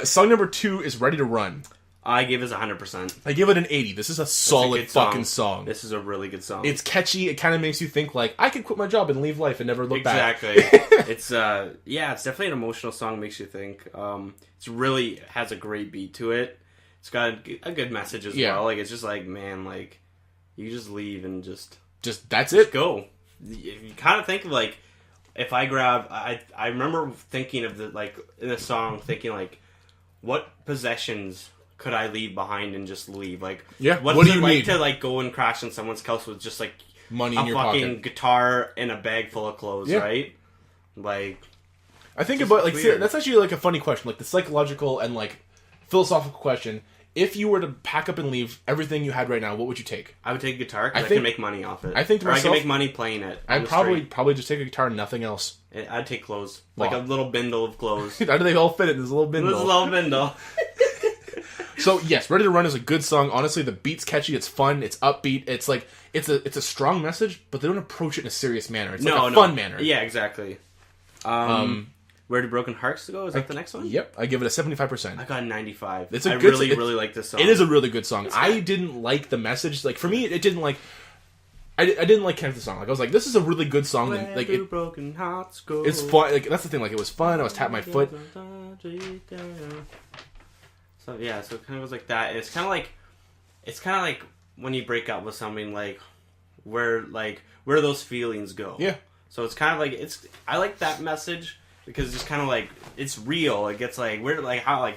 Song number 2 is Ready to Run. I give this 100%. I give it an 80. This is a solid fucking song. This is a really good song. It's catchy. It kind of makes you think, like, I could quit my job and leave life and never look back. Exactly. It's it's definitely an emotional song. Makes you think. It's really has a great beat to it. It's got a good message as well. Like, it's just like, man, like, you just leave and just that's it. Go. You kind of think of, like, if I grab, I remember thinking of the, like, in the song, thinking, like, what possessions could I leave behind and just leave? Like, what do you like to, like, go and crash in someone's house with just, like, money in your pocket, a fucking guitar and a bag full of clothes, right? Like, I think about, like, see, that's actually, like, a funny question, like the psychological and, like, philosophical question. If you were to pack up and leave everything you had right now, what would you take? I would take a guitar because I can make money off it. I think to myself, I can make money playing it. I'd probably just take a guitar and nothing else. I'd take clothes, like a little bindle of clothes. How do they all fit in this little bindle? This little bindle. So yes, Ready to Run is a good song. Honestly, the beat's catchy. It's fun. It's upbeat. It's like it's a strong message, but they don't approach it in a serious manner. It's like a fun manner. Yeah, exactly. Where Do Broken Hearts Go? Is that the next one? Yep, I give it a 75%. I got a 95. It's a I good, really like this song. It is a really good song. I didn't like the message. Like, for me, it didn't like. I didn't like kind of the song. Like, I was like, this is a really good song. Where like, do broken hearts go? It's fun. Like, that's the thing. Like, it was fun. I was tapping my foot. So yeah, so it kind of was like that. It's kind of like when you break up with something, like where those feelings go. Yeah. So it's kind of like I like that message because it's kind of like it's real. It gets like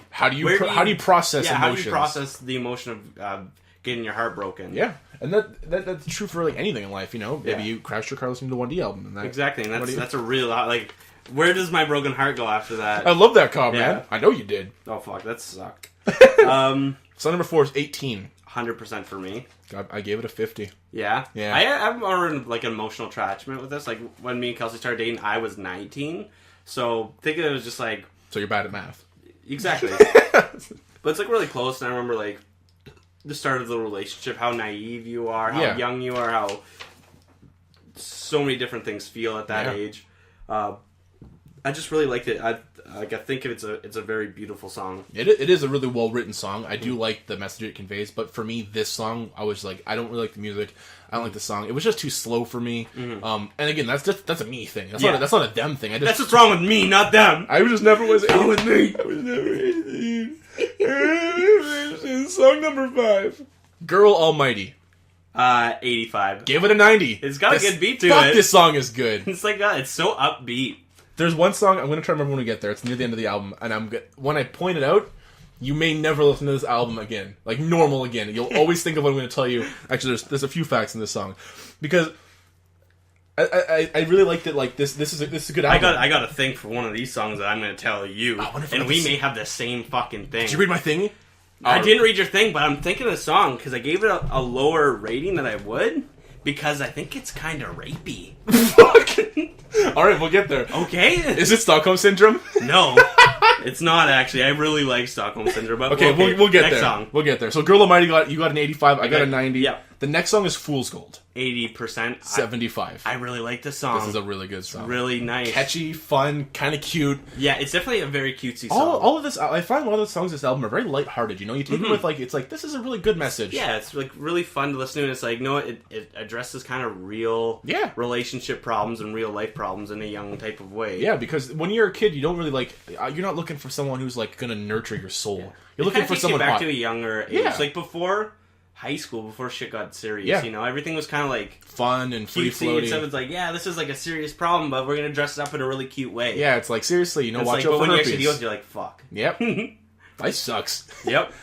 how do you process emotions? How do you process the emotion of getting your heart broken? Yeah, and that's true for like anything in life. You know, maybe you crashed your car listening to the 1D album. And exactly, and that's a real like. Where does my broken heart go after that? I love that comment. Man. I know you did. Oh fuck, that sucked. Song number 4 is 18. 100% for me. God, I gave it a 50. Yeah? Yeah. I'm already like an emotional attachment with this. Like when me and Kelsey started dating, I was 19. So thinking it was just like... So you're bad at math. Exactly. But it's like really close, and I remember like the start of the relationship, how naive you are, how young you are, how so many different things feel at that age. I just really liked it. I think it's a very beautiful song. It is a really well written song. I do like the message it conveys, but for me, this song, I was like, I don't really like the music. I don't like the song. It was just too slow for me. And again, that's a me thing. That's not a them thing. That's what's wrong with me, not them. I just never was wrong with me. I was never 18. Song number 5, Girl Almighty. 85. Give it a 90. It's got a good beat to it. Fuck, this song is good. It's like it's so upbeat. There's one song, I'm going to try to remember when we get there. It's near the end of the album. And when I point it out, you may never listen to this album again. Like, normal again. You'll always think of what I'm going to tell you. Actually, there's a few facts in this song. Because I really liked it. Like, this is a good album. I got a thing for one of these songs that I'm going to tell you. And we may have the same fucking thing. Did you read my thing? I didn't read your thing, but I'm thinking of the song because I gave it a lower rating than I would. Because I think it's kind of rapey. Fuck. Alright, we'll get there. Okay. Is it Stockholm Syndrome? No. It's not, actually. I really like Stockholm Syndrome. But okay, we'll get next there. Song. We'll get there. So Girl Almighty, you got an 85. I got a 90. Yeah. The next song is Fool's Gold. 80%. 75. I really like this song. This is a really good song. Really nice. Catchy, fun, kind of cute. Yeah, it's definitely a very cutesy song. All of this, I find a lot of the songs in this album are very lighthearted. You know, you take it with it's like, this is a really good message. Yeah, it's like really fun to listen to, and it's like, it addresses kind of real relationship problems and real life problems in a young type of way. Yeah, because when you're a kid, you don't really you're not looking for someone who's like going to nurture your soul. Yeah. You're looking for someone back to a younger age. Yeah. Like before high school, before shit got serious, you know, everything was kind of like fun and free floating. So it's like, this is like a serious problem, but we're gonna dress it up in a really cute way. Yeah, it's like, seriously, you know, watch out for herpes. But when you actually herpes. deal with it, you're like, fuck. Yep. Life sucks. Yep.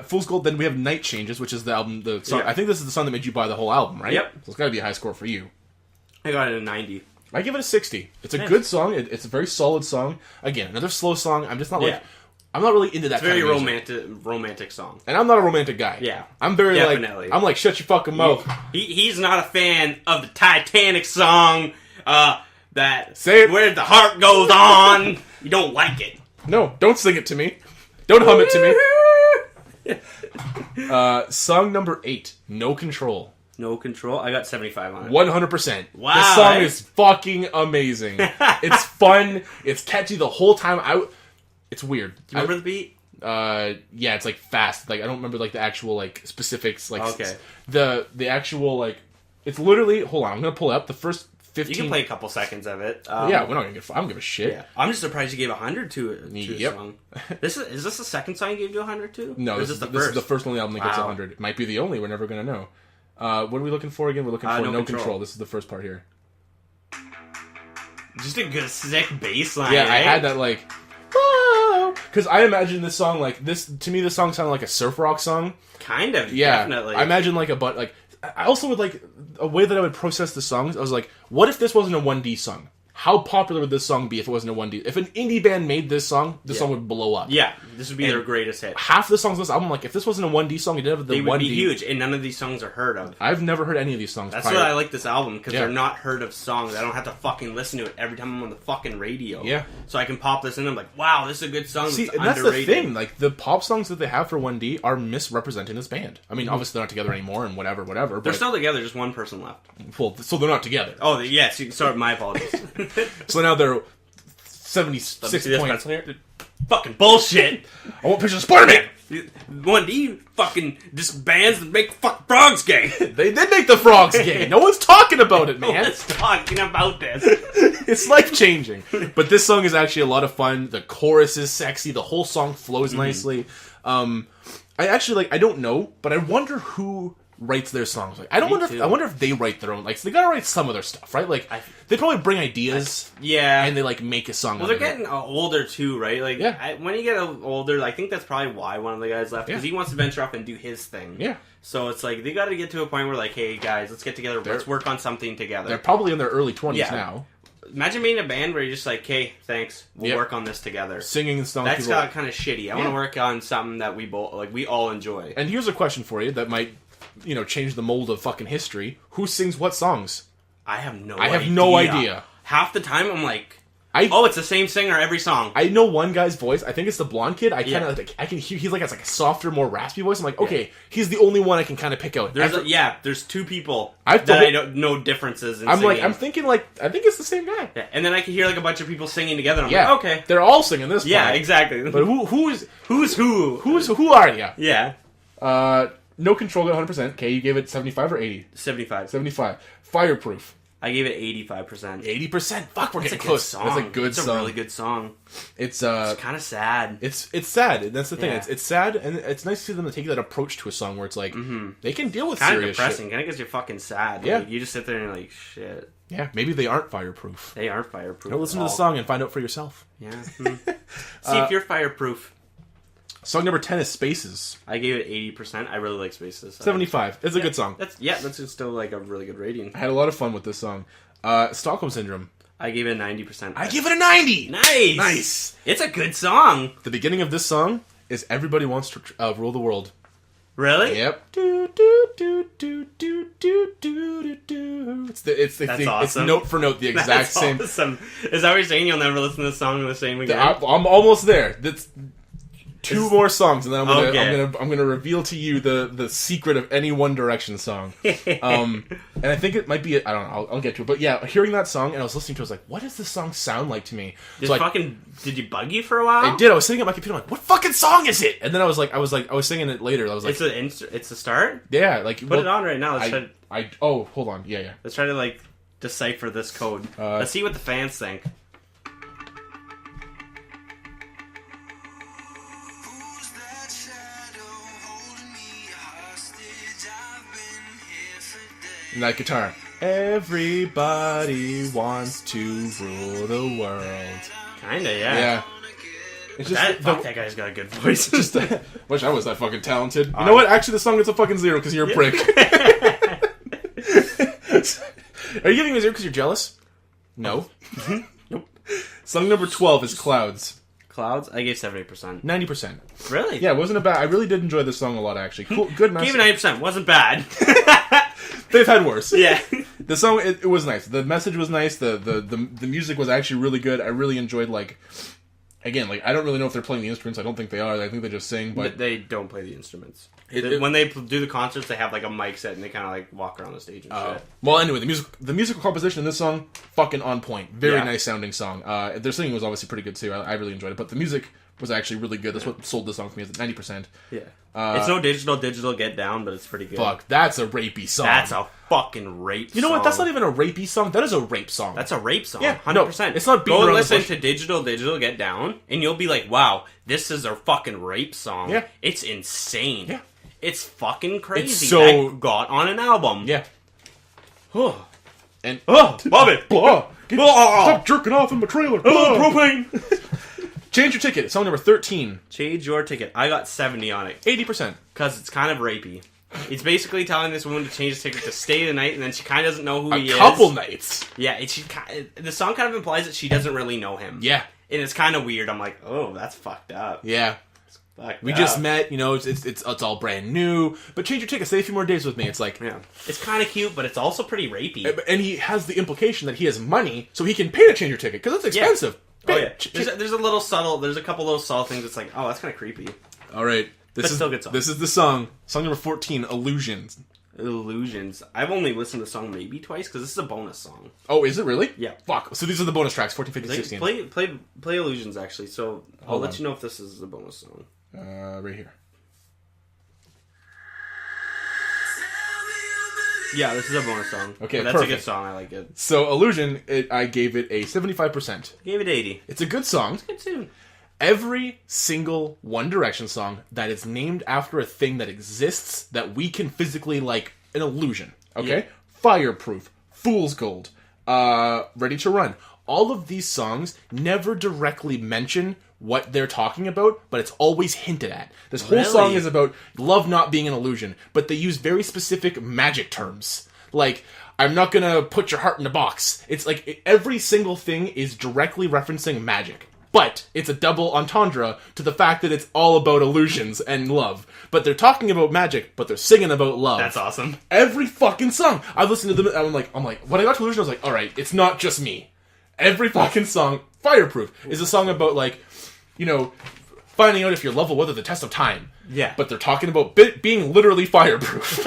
Fool's Gold. Then we have Night Changes, which is the album. The song. Yeah. I think this is the song that made you buy the whole album, right? Yep. So it's got to be a high score for you. I got it a 90. I give it a 60. It's a good song. It's a very solid song. Again, another slow song. I'm just not I'm not really into that. It's very romantic song. And I'm not a romantic guy. Yeah. I'm very I'm like, shut your fucking mouth. He's not a fan of the Titanic song, Say it. Where the heart goes on. You don't like it. No, don't sing it to me. Don't hum it to me. Song number 8, No Control. No Control. I got 75 on it. 100%. Wow. This song is fucking amazing. It's fun. It's catchy the whole time. It's weird. Do you remember the beat? Yeah, it's like fast. Like I don't remember like the actual like specifics. Like okay. The actual like it's literally. Hold on, I'm gonna pull it up the first 15. You can play a couple seconds of it. Yeah, we're not gonna get. I don't give a shit. Yeah. I'm just surprised you gave 100 to it. Yep. Song. Is this the second song you gave you 100 to? No, this is the first one on the album that gets 100. It might be the only. We're never gonna know. What are we looking for again? We're looking for No Control. This is the first part here. Just a good sick bass line. Yeah, I had that like. Because I imagine this song like this. To me, this song sounded like a surf rock song. Kind of, yeah. Definitely. I imagine like I also would like a way that I would process the songs. I was like, what if this wasn't a 1D song? How popular would this song be if it wasn't a 1D? If an indie band made this song, the song would blow up. Yeah, this would be their greatest hit. Half the songs on this album, like, if this wasn't a 1D song, it didn't have the 1D. They would be huge, and none of these songs are heard of. I've never heard any of these songs That's why I like this album, because they're not heard of songs. I don't have to fucking listen to it every time I'm on the fucking radio. Yeah. So I can pop this in and I'm like, wow, this is a good song. See, and that's the thing. Like, the pop songs that they have for 1D are misrepresenting this band. I mean, obviously they're not together anymore and whatever. But they're still together, just one person left. Well, so they're not together. Oh, yes. Sorry, my apologies. So now they're 76 points. Fucking bullshit. I want pictures of Spider-Man. 1D fucking just bands that make frogs gay. They did make the frogs gay. No one's talking about it, man. No one's talking about this. It's life-changing. But this song is actually a lot of fun. The chorus is sexy. The whole song flows nicely. I actually, I don't know, but I wonder who writes their songs. Like, I wonder if they write their own. Like, so they gotta write some of their stuff, right? Like, they probably bring ideas, and they like make a song. Well, they're getting older too, right? Like, when you get older, I think that's probably why one of the guys left, because he wants to venture off and do his thing. Yeah. So it's like they got to get to a point where, like, hey guys, let's get together, let's work on something together. They're probably in their early 20s now. Imagine being in a band where you're just like, hey, thanks, we'll work on this together. Singing songs. That's kind of shitty. I want to work on something that we all enjoy. And here's a question for you that might, change the mold of fucking history. Who sings what songs? I have no idea. Half the time I'm like, it's the same singer every song. I know one guy's voice. I think it's the blonde kid. I can hear. He's like has like a softer, more raspy voice. I'm like, okay, he's the only one I can kind of pick out. There's two people I don't know differences in singing. I'm thinking I think it's the same guy. Yeah, and then I can hear like a bunch of people singing together. And I'm like, okay, they're all singing this. Yeah, exactly. But who's who? Who are you? Yeah. No Control got 100%. Okay, you gave it 75 or 80? 75. Fireproof. I gave it 85%. 80%? Fuck, we're getting close. That's a good song. It's a really good song. It's kind of sad. It's sad. That's the thing. Yeah. It's sad, and it's nice to see them take that approach to a song where it's like, they can deal with serious shit. Kind of depressing. Kind of gets you fucking sad. Yeah. Like, you just sit there and you're like, shit. Yeah, maybe they aren't fireproof. They aren't fireproof. Go listen to the song and find out for yourself. Yeah. See if you're fireproof. Song number 10 is Spaces. I gave it 80%. I really like Spaces. 75. It's a good song. That's still like a really good rating. I had a lot of fun with this song. Stockholm Syndrome. I gave it a 90%. I give it a 90! Nice! It's a good song. The beginning of this song is Everybody Wants to Rule the World. Really? Yep. Do, do, do, do, do, do, do, do. That's awesome. It's note for note the exact same. Awesome. Is that what you're saying? You'll never listen to the song the same again? I'm almost there. That's two more songs, and then I'm gonna reveal to you the secret of any One Direction song. And I think it might be I don't know. I'll get to it. But yeah, hearing that song and I was listening to it, I was like, what does this song sound like to me? Did you bug you for a while? I did. I was sitting at my computer like, what fucking song is it? And then I was singing it later. I was like, it's the start. Yeah, like put it on right now. Hold on. Yeah. Let's try to decipher this code. Let's see what the fans think. And that guitar. Everybody wants to rule the world. Kinda, yeah. Yeah. It's just that guy's got a good voice. Wish I was that fucking talented. You know what? Actually, the song gets a fucking 0 because you're a prick. Are you giving me a 0 because you're jealous? No. Nope. Song number 12 is Clouds. Clouds? I gave 70%. 90%. Really? Yeah, it wasn't a bad. I really did enjoy this song a lot, actually. Cool, good, nice. Gave it 90%. Wasn't bad. They've had worse. Yeah. The song, it was nice. The message was nice. The music was actually really good. I really enjoyed, again, I don't really know if they're playing the instruments. I don't think they are. I think they just sing, but they don't play the instruments. When they do the concerts, they have a mic set and they kind of walk around the stage and shit. Well, anyway, the musical composition in this song, fucking on point. Very nice sounding song. Their singing was obviously pretty good too. I really enjoyed it, but the music was actually really good. That's what sold the song for me. Is 90%. Yeah. It's no digital get down, but it's pretty good. Fuck, that's a rapey song. That's a fucking rape song. You know what? That's not even a rapey song. That is a rape song. That's a rape song. Yeah, 100%. No, it's not beating Go and listen to digital get down, and you'll be like, wow, this is a fucking rape song. Yeah. It's insane. Yeah. It's fucking crazy. It's so... That got on an album. Yeah. And... love it. Stop jerking off in my trailer. Propane. Change Your Ticket, song number 13. Change Your Ticket. I got 70 on it. 80%. Because it's kind of rapey. It's basically telling this woman to change his ticket to stay the night, and then she kind of doesn't know who he is. A couple nights. Yeah, the song kind of implies that she doesn't really know him. Yeah. And it's kind of weird. I'm like, oh, that's fucked up. Yeah. We just met, it's all brand new. But Change Your Ticket, stay a few more days with me. It's it's kind of cute, but it's also pretty rapey. And he has the implication that he has money, so he can pay to change your ticket, because it's expensive. Yeah. There's a couple little subtle things that's like, oh, that's kind of creepy. All right. Still good song. This is the song. Song number 14, Illusions. Illusions. I've only listened to the song maybe twice, because this is a bonus song. Oh, is it really? Yeah. Fuck. So these are the bonus tracks, 14, 15, 16. Play Illusions, actually, so I'll let you know if this is a bonus song. Right here. Yeah, this is a bonus song. Okay, that's perfect. A good song. I like it. So, Illusion, I gave it a 75%. Gave it 80. It's a good song. It's a good tune. Every single One Direction song that is named after a thing that exists that we can physically, like, an illusion, okay? Yeah. Fireproof, Fool's Gold, Ready to Run. All of these songs never directly mention what they're talking about, but it's always hinted at. This whole song is about love not being an illusion, but they use very specific magic terms. Like, I'm not gonna put your heart in a box. It's like, every single thing is directly referencing magic. But it's a double entendre to the fact that it's all about illusions and love. But they're talking about magic, but they're singing about love. That's awesome. Every fucking song. I've listened to them, and I'm like, when I got to Illusion, I was like, alright, it's not just me. Every fucking song, Fireproof, is a song about, like, you know, finding out if your love will weather the test of time. Yeah. But they're talking about being literally fireproof.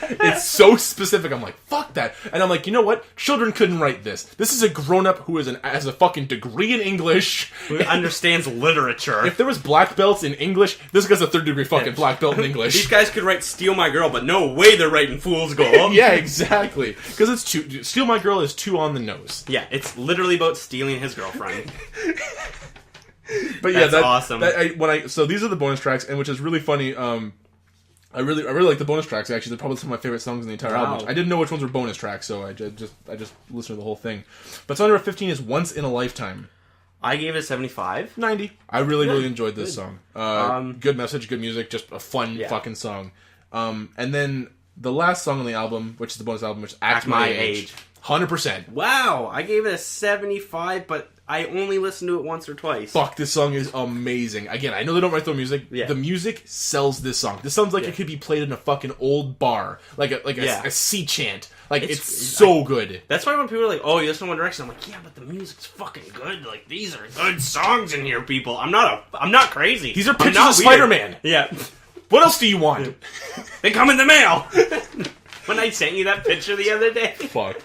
It's so specific. I'm like, fuck that. And I'm like, you know what? Children couldn't write this. This is a grown-up who has a fucking degree in English. Who understands literature. If there was black belts in English, this guy's a third-degree fucking black belt in English. These guys could write Steal My Girl, but no way they're writing Fool's Gold. Yeah, exactly. Because it's too... Steal My Girl is too on the nose. Yeah, it's literally about stealing his girlfriend. But yeah, that's awesome. So these are the bonus tracks, and which is really funny. I really like the bonus tracks. Actually, they're probably some of my favorite songs in the entire album. I didn't know which ones were bonus tracks, so I just listened to the whole thing. But song number 15 is Once in a Lifetime. I gave it 75. 90. I really enjoyed this song. Good message, good music, just a fun fucking song. And then the last song on the album, which is the bonus album, which is Act My Age. 100%. Wow, I gave it a 75, but I only listened to it once or twice. Fuck, this song is amazing. Again, I know they don't write their music. Yeah. The music sells this song. This sounds like it could be played in a fucking old bar. Like a sea chant. Like, it's so good. That's why when people are like, oh, you listen to One Direction, I'm like, yeah, but the music's fucking good. Like, these are good songs in here, people. I'm not crazy. These are pictures of Spider-Man. Yeah. What else do you want? They come in the mail. When I sent you that picture the other day. Fuck.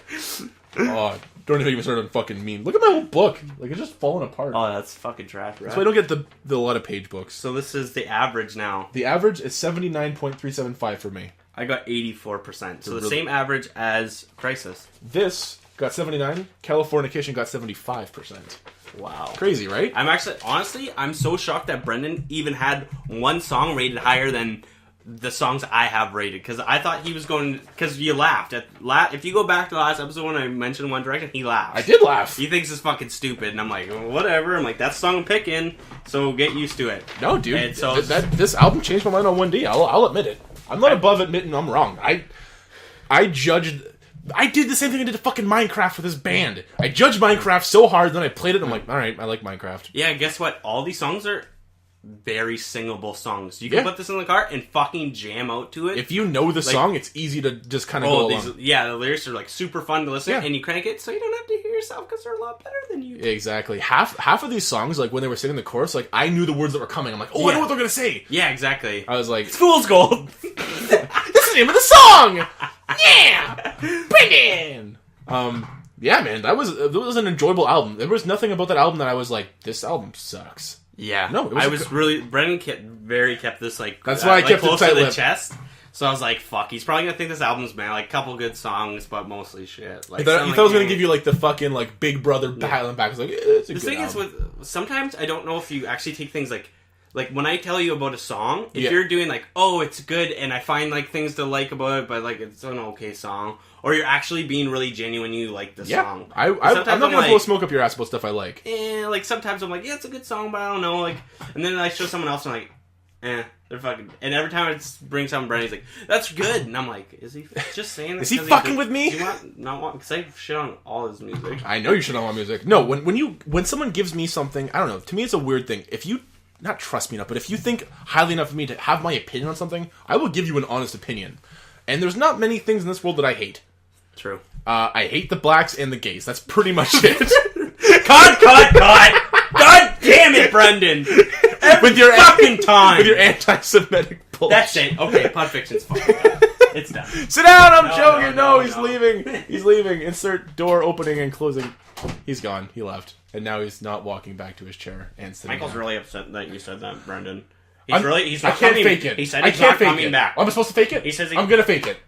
Oh, don't even start on fucking meme. Look at my whole book. Like, it's just falling apart. Oh, that's fucking trash, right? So I don't get the lot of page books. So this is the average now. The average is 79.375 for me. I got 84%. So the same average as Crisis. This got 79. Californication got 75%. Wow. Crazy, right? Honestly, I'm so shocked that Brendan even had one song rated higher than the songs I have rated, because I thought he was going, because you laughed if you go back to the last episode when I mentioned One Direction, he laughed. I did laugh. He thinks it's fucking stupid, and I'm like, well, whatever. I'm like, that's the song I'm picking, so get used to it. No, dude, and so this album changed my mind on 1D. I'll admit it. I'm not above admitting I'm wrong. I judged. I did the same thing I did to fucking Minecraft with this band. I judged Minecraft so hard, then I played it, and I'm like, alright, I like Minecraft. Yeah, guess what? All these songs are very singable songs. You can put this in the car and fucking jam out to it. If you know the song, it's easy to just kind of go along. The lyrics are like super fun to listen to, and you crank it so you don't have to hear yourself because they're a lot better than you. Exactly. Half of these songs, like when they were singing the chorus, like I knew the words that were coming. I'm like, I know what they're gonna say. Yeah, exactly. I was like, Fool's Gold. This is the name of the song. Yeah, Brendan. Yeah, man, that was an enjoyable album. There was nothing about that album that I was like, this album sucks. Yeah, no, Brendan kept this like that's why I kept close it to the chest. So I was like, fuck, he's probably gonna think this album's like a couple good songs, but mostly shit. Like, you thought I was gonna give you like the fucking like Big Brother pat back. I was like, it's a good thing album. is with sometimes I don't know if you actually take things like when I tell you about a song, if you're doing like, oh, it's good, and I find like things to like about it, but like it's an okay song, or you're actually being really genuine, you like the song. I'm not gonna blow smoke up your ass about stuff I like. Like sometimes I'm like, yeah, it's a good song, but I don't know, like, and then I show someone else and I'm like, they're fucking, and every time I bring something, Brendan's like, that's good, and I'm like, is he just saying that? Is he fucking with me? Do you want, because I shit on all his music. I know you shit on my music. No, when someone gives me something, I don't know, to me it's a weird thing. If you not trust me enough, but if you think highly enough of me to have my opinion on something, I will give you an honest opinion. And there's not many things in this world that I hate. True. I hate the blacks and the gays. That's pretty much it. Cut! God damn it, Brendan! With your fucking time! With your anti-Semitic bullshit. That's it. Okay, Pulp Fiction's fucking done. It's done. Sit down, I'm joking! No, he's leaving. He's leaving. Insert door opening and closing. He's gone. He left. And now he's not walking back to his chair and sitting Michael's down. really upset that you said that, Brendan. He's not coming. Fake it. He said he's not coming back. I'm supposed to fake it? He says I'm gonna fake it.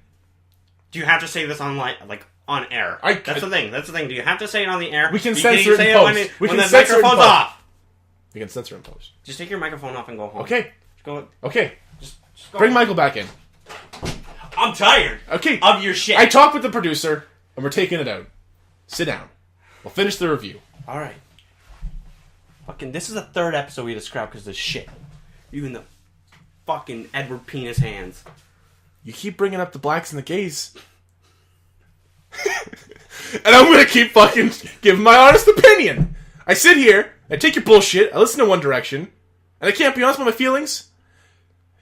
Do you have to say this on air? That's the thing. Do you have to say it on the air? We can censor it in post. When the microphone's off. You can censor him post. Just take your microphone off and go home. Okay. Just go. Okay. Just go Bring home. Michael back in. I'm tired. Okay. Of your shit. I talked with the producer, and we're taking it out. Sit down. We'll finish the review. All right. Fucking, this is the third episode we had to scrap because of shit. You in the fucking Edward Penis hands. You keep bringing up the blacks and the gays. And I'm gonna keep fucking giving my honest opinion. I sit here, I take your bullshit, I listen to One Direction, and I can't be honest with my feelings.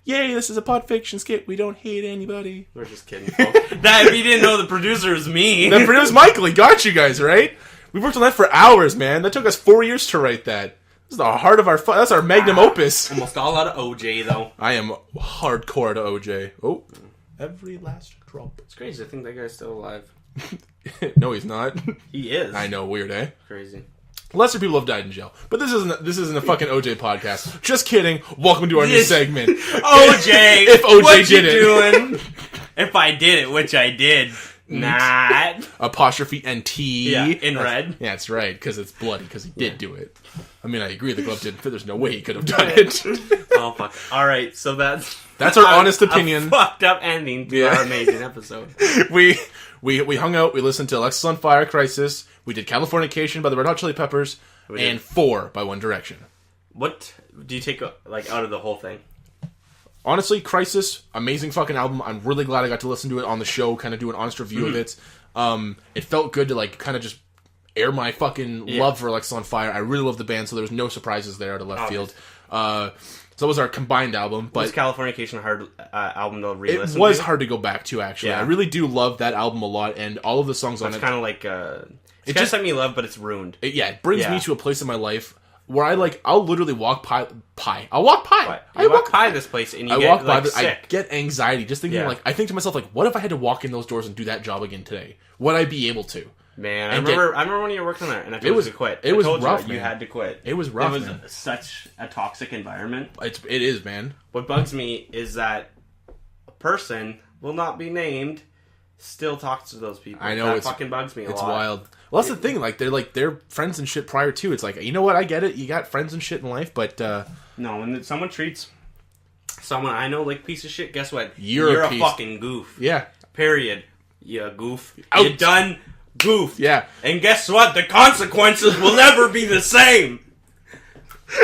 Yay, this is a pod fiction skit. We don't hate anybody. We're just kidding, folks. That, if you didn't know, the producer is me. The producer Michael. He got you guys, right? We worked on that for hours, man. That took us 4 years to write that. This is the heart of our... That's our magnum opus. Almost all out of OJ, though. I am hardcore to OJ. Oh, every last drop. It's crazy. I think that guy's still alive. No, he's not. He is. I know, weird, eh? Crazy. Lesser people have died in jail. But this isn't a fucking OJ podcast. Just kidding. Welcome to our new segment. OJ! If OJ what did you it. doing? If I did it, which I did. Not. Apostrophe NT. Yeah, in red. Yeah, that's right, because it's bloody, because he did do it. I mean, I agree the glove didn't fit. There's no way he could have done it. Oh, fuck. Alright, so that's our honest opinion. A fucked up ending to our amazing episode. We hung out, we listened to Alexisonfire, Crisis, we did Californication by the Red Hot Chili Peppers, and 4 by One Direction. What do you take, like, out of the whole thing? Honestly, Crisis, amazing fucking album. I'm really glad I got to listen to it on the show, kind of do an honest review of it. It felt good to, like, kind of just air my fucking love for Alexisonfire. I really love the band, so there was no surprises there out of left field. So that was our combined album. But was Californication a hard album to re-listen to? It was hard to go back to, actually. Yeah. I really do love that album a lot, and all of the songs on it. It's kind of like... It's Can't Set Me Love, but it's ruined. It brings me to a place in my life where I'll literally walk I'll walk by. I walk by this place and you get like sick. I get anxiety just thinking I think to myself, like, what if I had to walk in those doors and do that job again today? Would I be able to? Man, I remember when you were working there and I told you to quit. It was rough, man. You had to quit. It was rough, It was such a toxic environment. It is, man. What bugs me is that a person, will not be named, still talks to those people. I know, that fucking bugs me a lot. It's wild. Well, that's the thing. They're friends and shit prior to. It's like, you know what? I get it. You got friends and shit in life, but no. When someone treats someone I know like piece of shit, guess what? You're a fucking goof. Yeah. Period. You goof. Out. You done goof. Yeah. And guess what? The consequences will never be the same.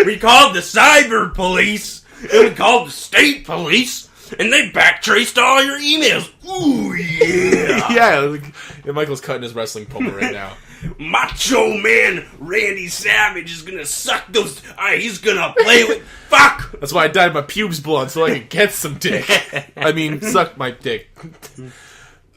We called the cyber police and we called the state police. And they backtraced all your emails. Ooh, yeah. Yeah, Michael's cutting his wrestling promo right now. Macho Man Randy Savage is gonna suck those... he's gonna play with... Fuck! That's why I dyed my pubes blonde, so I could get some dick. I mean, suck my dick.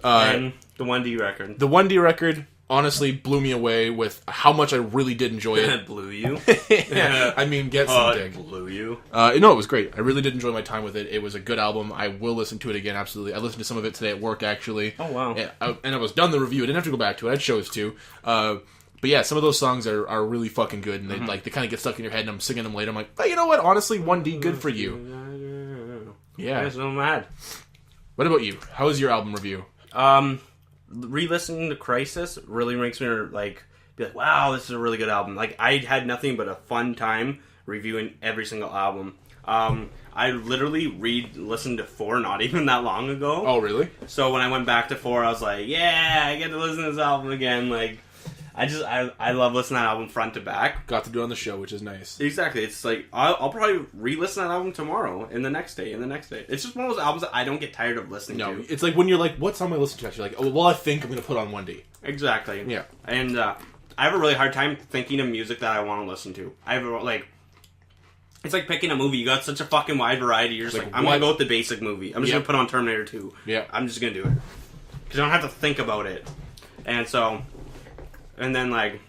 And the 1D record. The 1D record honestly blew me away with how much I really did enjoy it. Blew you? Yeah, I mean, get some dick. Blew you? No, it was great. I really did enjoy my time with it. It was a good album. I will listen to it again, absolutely. I listened to some of it today at work, actually. Oh, wow. And I was done the review. I didn't have to go back to it. I chose to. But yeah, some of those songs are really fucking good, and they kind of get stuck in your head, and I'm singing them later. I'm like, oh, you know what? Honestly, 1D, good for you. Yeah. I'm so mad. What about you? How was your album review? Re-listening to Crisis really makes me like be like, wow, this is a really good album. Like, I had nothing but a fun time reviewing every single album. I literally listened to 4 not even that long ago. Oh, really? So when I went back to 4, I was like, yeah, I get to listen to this album again. Like, I love listening to that album front to back. Got to do it on the show, which is nice. Exactly. It's like, I'll probably re-listen to that album tomorrow, and the next day, and the next day. It's just one of those albums that I don't get tired of listening to. It's like when you're like, what song am I listening to? Actually, like, oh, well, I think I'm going to put on 1D. Exactly. Yeah. And I have a really hard time thinking of music that I want to listen to. It's like picking a movie. You got such a fucking wide variety. You're just like I'm going to go with the basic movie. I'm just going to put on Terminator 2. Yeah. I'm just going to do it. Because I don't have to think about it. And so... And then, like...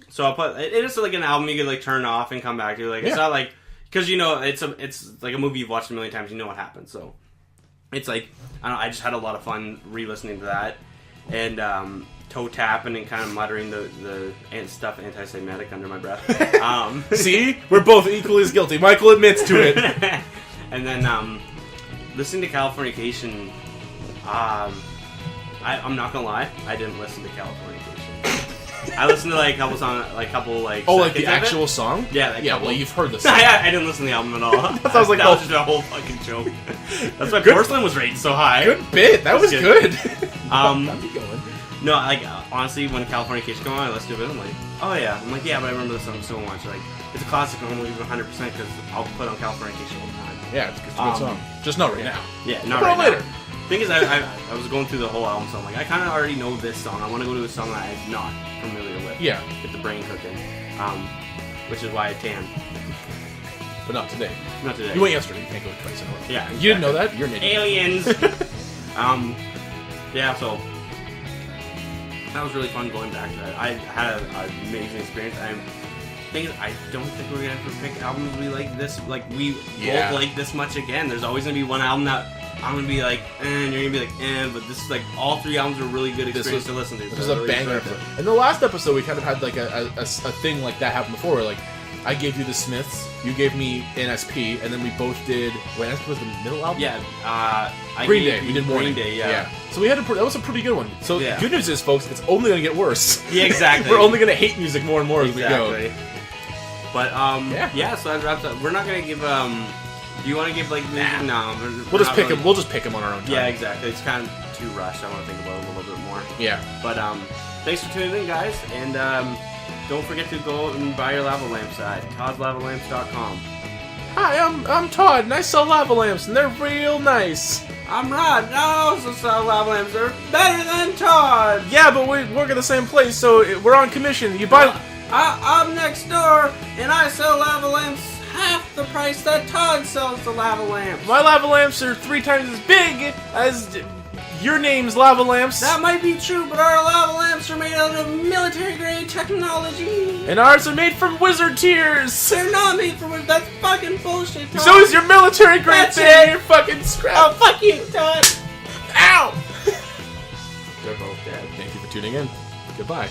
So I'll put... It is like an album you could, like, turn off and come back to. Like, it's not like... Because, you know, it's like a movie you've watched a million times. You know what happens. So, it's like... I just had a lot of fun re-listening to that. And, toe tapping and kind of muttering the stuff anti-Semitic under my breath. See? We're both equally as guilty. Michael admits to it. And then, listening to Californication... I'm not gonna lie. I didn't listen to Californication. I listened to like a couple like Oh, like the seconds of actual it. song? Yeah, like Yeah, couple. well, you've heard the song. I didn't listen to the album at all. That sounds like that was just a whole fucking joke. That's why Good. Porcelain was rated so high. Good bit. That was good. Keep going. No, like honestly, when Californication came on, I listened to it. I'm like, oh yeah. I'm like, yeah, but I remember the song so much. Like, it's a classic. I'm gonna leave it 100% because I'll put on Californication all the time. Yeah, it's a good song. Just not right now. Yeah, not Put right on now. later. Thing is, I was going through the whole album, so I'm like, I kind of already know this song. I want to go to a song that I'm not familiar with. Yeah. Get the brain cooking. Which is why I tan. But not today. Not today. You went yesterday. You can't go twice in a row. Yeah. Exactly. You didn't know that? You're an idiot. Aliens! Yeah, so that was really fun going back to that. I had an amazing experience. Thing is, I don't think we're gonna have to pick albums we like this, like we both like this much again. There's always gonna be one album that I'm gonna be like, and you're gonna be like, but this is like all three albums are really good experience to listen to. This was a banger episode. In the last episode, we kind of had like a thing like that happen before. Where, like, I gave you the Smiths, you gave me NSP, and then we both did. Wait, NSP was the middle album. Yeah, Green Day. We did Morning. Green Day. Yeah. So we had that was a pretty good one. So the good news is, folks, it's only gonna get worse. Yeah, exactly. We're only gonna hate music more and more as we go. But so that wraps up. We're not gonna give do you want to give like music? No, we'll just pick them. We'll just pick them on our own time. Yeah, exactly. It's kind of too rushed. I want to think about it a little bit more. Yeah. But thanks for tuning in, guys, and don't forget to go and buy your lava lamps at toddslavalamps.com. Hi, I'm Todd, and I sell lava lamps, and they're real nice. I'm Rod, and I also sell lava lamps. They're better than Todd. Yeah, but we work at the same place, so we're on commission. You buy. I'm next door, and I sell lava lamps half the price that Todd sells the lava lamps. My lava lamps are 3 times as big as your name's lava lamps. That might be true, but our lava lamps are made out of military-grade technology. And ours are made from wizard tears. They're not made from wizard. That's fucking bullshit, Todd. So is your military-grade thing. You're fucking scrap. Oh, fuck you, Todd. Ow! They're both dead. Thank you for tuning in. Goodbye.